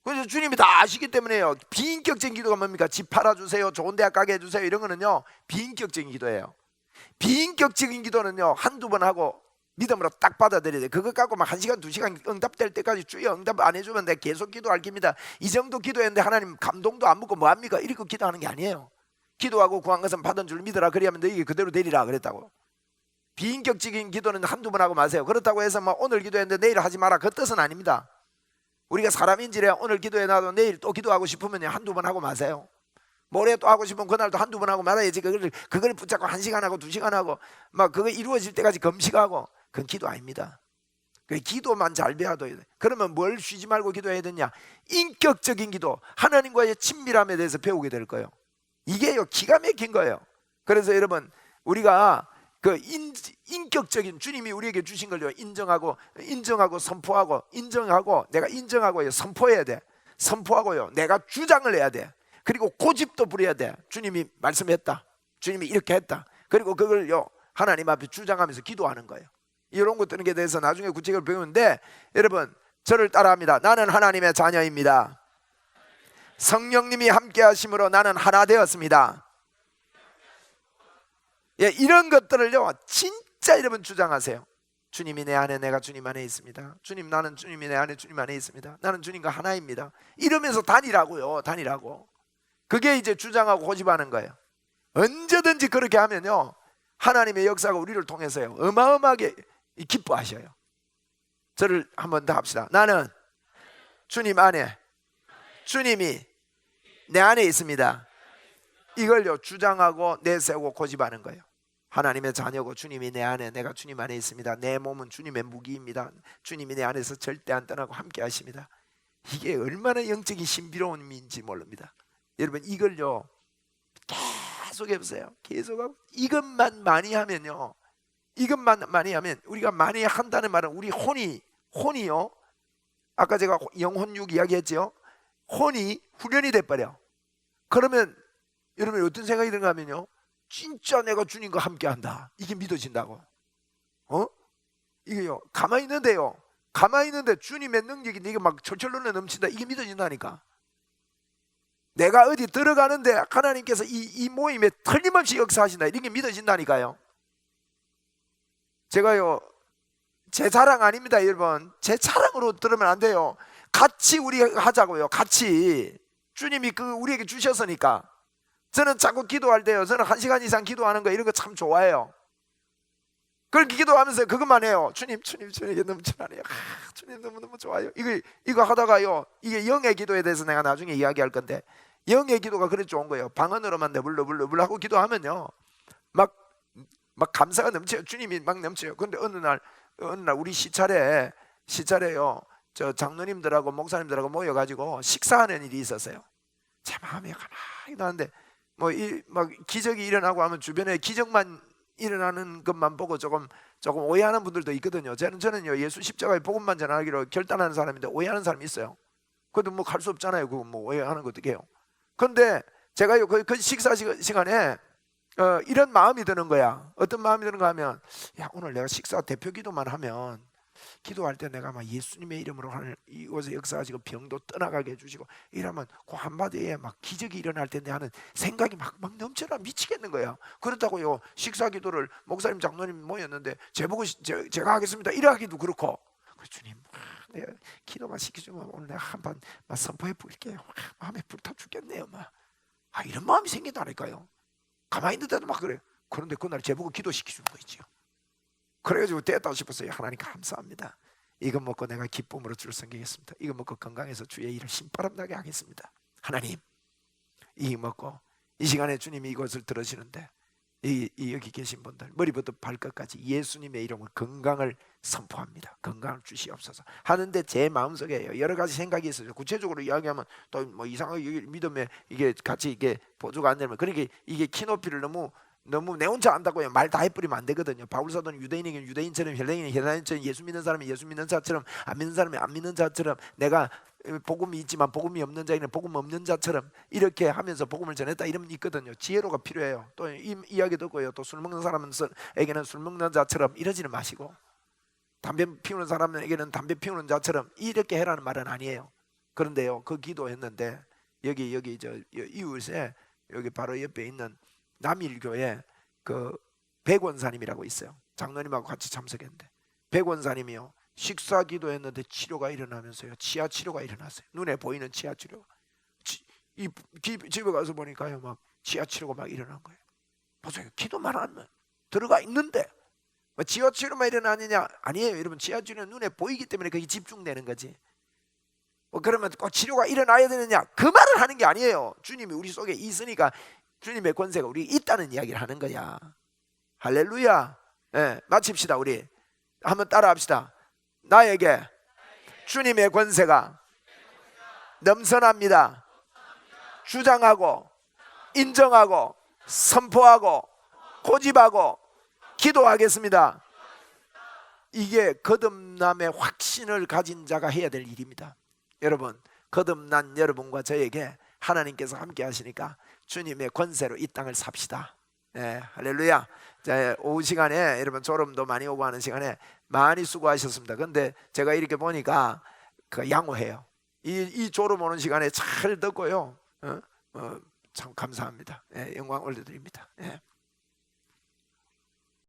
그래서 주님이 다 아시기 때문에요. 비인격적인 기도가 뭡니까? 집 팔아주세요, 좋은 대학 가게 해주세요, 이런 거는요 비인격적인 기도예요. 비인격적인 기도는요 한두 번 하고 믿음으로 딱 받아들여야 돼. 그것 갖고 막 1시간 2시간 응답될 때까지 주여 응답 안 해주면 내가 계속 기도할 겁니다. 이 정도 기도했는데 하나님 감동도 안 묻고 뭐합니까? 이렇게 기도하는 게 아니에요. 기도하고 구한 것은 받은 줄 믿으라. 그리하면 너희에게 그대로 되리라 그랬다고. 비인격적인 기도는 한두 번 하고 마세요. 그렇다고 해서 뭐 오늘 기도했는데 내일 하지 마라, 그 뜻은 아닙니다. 우리가 사람인지래 오늘 기도해놔도 내일 또 기도하고 싶으면 한두 번 하고 마세요. 모레 또 하고 싶으면 그날도 한두 번 하고 말아야지. 그걸 붙잡고 1시간 하고 2시간 하고 막 그거 이루어질 때까지 금식하고, 그건 기도 아닙니다. 기도만 잘 배워둬야 돼. 그러면 뭘 쉬지 말고 기도해야 되냐? 인격적인 기도, 하나님과의 친밀함에 대해서 배우게 될 거예요. 이게요 기가 막힌 거예요. 그래서 여러분 우리가 그 인격적인 주님이 우리에게 주신 걸요 인정하고 선포하고, 인정하고 내가 인정하고요 선포해야 돼. 선포하고요 내가 주장을 해야 돼. 그리고 고집도 부려야 돼. 주님이 말씀했다, 주님이 이렇게 했다. 그리고 그걸요 하나님 앞에 주장하면서 기도하는 거예요. 이런 것들에 대해서 나중에 구체적으로 배우는데, 여러분 저를 따라합니다. 나는 하나님의 자녀입니다. 성령님이 함께 하심으로 나는 하나 되었습니다. 예, 이런 것들을요 진짜 여러분 주장하세요. 주님이 내 안에, 내가 주님 안에 있습니다. 주님, 나는 주님이 내 안에, 주님 안에 있습니다. 나는 주님과 하나입니다. 이러면서 다니라고요. 다니라고. 그게 이제 주장하고 고집하는 거예요. 언제든지 그렇게 하면요 하나님의 역사가 우리를 통해서요 어마어마하게 기뻐하셔요. 저를 한번 더 합시다. 나는 주님 안에, 주님이 내 안에 있습니다. 이걸요 주장하고 내세우고 고집하는 거예요. 하나님의 자녀고 주님이 내 안에, 내가 주님 안에 있습니다. 내 몸은 주님의 무기입니다. 주님이 내 안에서 절대 안 떠나고 함께 하십니다. 이게 얼마나 영적인 신비로움인지 모릅니다. 여러분 이걸요 계속 해보세요. 계속하고 이것만 많이 하면요, 이것만 많이 하면, 우리가 많이 한다는 말은 우리 혼이요, 아까 제가 영혼육 이야기했죠. 혼이 훈련이 돼버려. 그러면 여러분 어떤 생각이 드는가 하면요, 진짜 내가 주님과 함께한다, 이게 믿어진다고. 이게요 가만히 있는데 주님의 능력이 내게 막 철철로 넘친다, 이게 믿어진다니까. 내가 어디 들어가는데 하나님께서 이 모임에 틀림없이 역사하신다, 이런 게 믿어진다니까요. 제가요 제 자랑 아닙니다 여러분. 제 자랑으로 들으면 안 돼요. 같이 우리 하자고요. 같이 주님이 우리에게 주셨으니까. 저는 자꾸 기도할 때요, 저는 1시간 이상 기도하는 거 이런 거 참 좋아해요. 그렇게 기도하면서 그것만 해요. 주님 이게 너무 편하네요. 주님 너무너무 좋아요. 이거 하다가요, 이게 영의 기도에 대해서 내가 나중에 이야기할 건데, 영의 기도가 그래 좋은 거예요. 방언으로만 너블너블 하고 기도하면요 막 감사가 넘쳐요. 주님이 막 넘쳐요. 근데 어느 날 우리 시차례요 저 장로님들하고 목사님들하고 모여가지고 식사하는 일이 있었어요. 제 마음이 가만히 나는데 막 기적이 일어나고 하면 주변에 기적만 일어나는 것만 보고 조금 오해하는 분들도 있거든요. 저는요 예수 십자가의 복음만 전하기로 결단하는 사람인데 오해하는 사람이 있어요. 그래도 뭐 갈 수 없잖아요. 그거 뭐 왜 하는 거 어떻게 해요? 근데 제가요 그 식사 시간에 이런 마음이 드는 거야. 어떤 마음이 드는가 하면, 야, 오늘 내가 식사 대표 기도만 하면, 기도할 때 내가 막 예수님의 이름으로 하늘 이곳에 역사하시고 병도 떠나가게 해주시고 이러면 그 한마디에 막 기적이 일어날 텐데 하는 생각이 막 넘쳐나 미치겠는 거야. 그렇다고요 식사 기도를 목사님 장로님 모였는데 제보고 제가 하겠습니다 이래 하기도 그렇고, 주님 내가 기도만 시켜주면 오늘 내가 한번 선포해 볼게요. 마음에 불타 죽겠네요. 이런 마음이 생긴다니까요. 가만히 있는데도 막 그래. 그런데 그날 제보고 기도시켜주는 거 있죠. 그래가지고 됐다 싶었어요. 하나님 감사합니다. 이거 먹고 내가 기쁨으로 주를 섬기겠습니다. 이거 먹고 건강해서 주의 일을 신바람 나게 하겠습니다. 하나님, 이 먹고 이 시간에 주님이 이것을 들으시는데 이 여기 계신 분들 머리부터 발끝까지 예수님의 이름으로 건강을 선포합니다. 건강을 주시옵소서 하는데 제 마음속에 여러 가지 생각이 있어요. 구체적으로 이야기하면 또 뭐 이상하게 믿음에 이게 같이 이게 보조가 안 되면, 그러니까 이게 키높이를 너무 내 혼자 안다고요 말 다 해버리면 안 되거든요. 바울 사도는 유대인에게는 유대인처럼, 헬라인에게는 헬라인처럼, 예수 믿는 사람이 예수 믿는 자처럼, 안 믿는 사람이 안 믿는 자처럼, 내가 복음이 있지만 복음이 없는 자에게는 복음 없는 자처럼 이렇게 하면서 복음을 전했다, 이러면 있거든요. 지혜로가 필요해요. 또 이야기 듣고요, 또 술 먹는 사람에게는 술 먹는 자처럼 이러지는 마시고, 담배 피우는 사람에게는 담배 피우는 자처럼 이렇게 해라는 말은 아니에요. 그런데요, 그 기도했는데 여기 저 이웃에 여기 바로 옆에 있는 남일교회 그 백원사님이라고 있어요. 장로님하고 같이 참석했는데 백원사님이요 식사 기도했는데 치료가 일어나면서요 치아 치료가 일어났어요. 눈에 보이는 치아 치료. 집에 가서 보니까요 막 치아 치료가 막 일어난 거예요. 보세요, 기도만 하면 들어가 있는데 치아 치료만 일어나느냐? 아니에요 여러분. 치아 치료는 눈에 보이기 때문에 그게 집중되는 거지. 그러면 꼭 치료가 일어나야 되느냐? 그 말을 하는 게 아니에요. 주님이 우리 속에 있으니까 주님의 권세가 우리 있다는 이야기를 하는 거야. 할렐루야. 네, 마칩시다. 우리 한번 따라합시다. 나에게 주님의 권세가 넘쳐납니다. 주장하고 인정하고 선포하고 고집하고 기도하겠습니다. 이게 거듭남의 확신을 가진 자가 해야 될 일입니다. 여러분, 거듭난 여러분과 저에게 하나님께서 함께 하시니까 주님의 권세로 이 땅을 삽시다. 네, 할렐루야. 자, 오후 시간에 여러분 졸음도 많이 오고 하는 시간에 많이 수고하셨습니다. 근데 제가 이렇게 보니까 그 양호해요. 이 졸음 오는 시간에 잘 듣고요. 참 감사합니다. 영광 올려드립니다.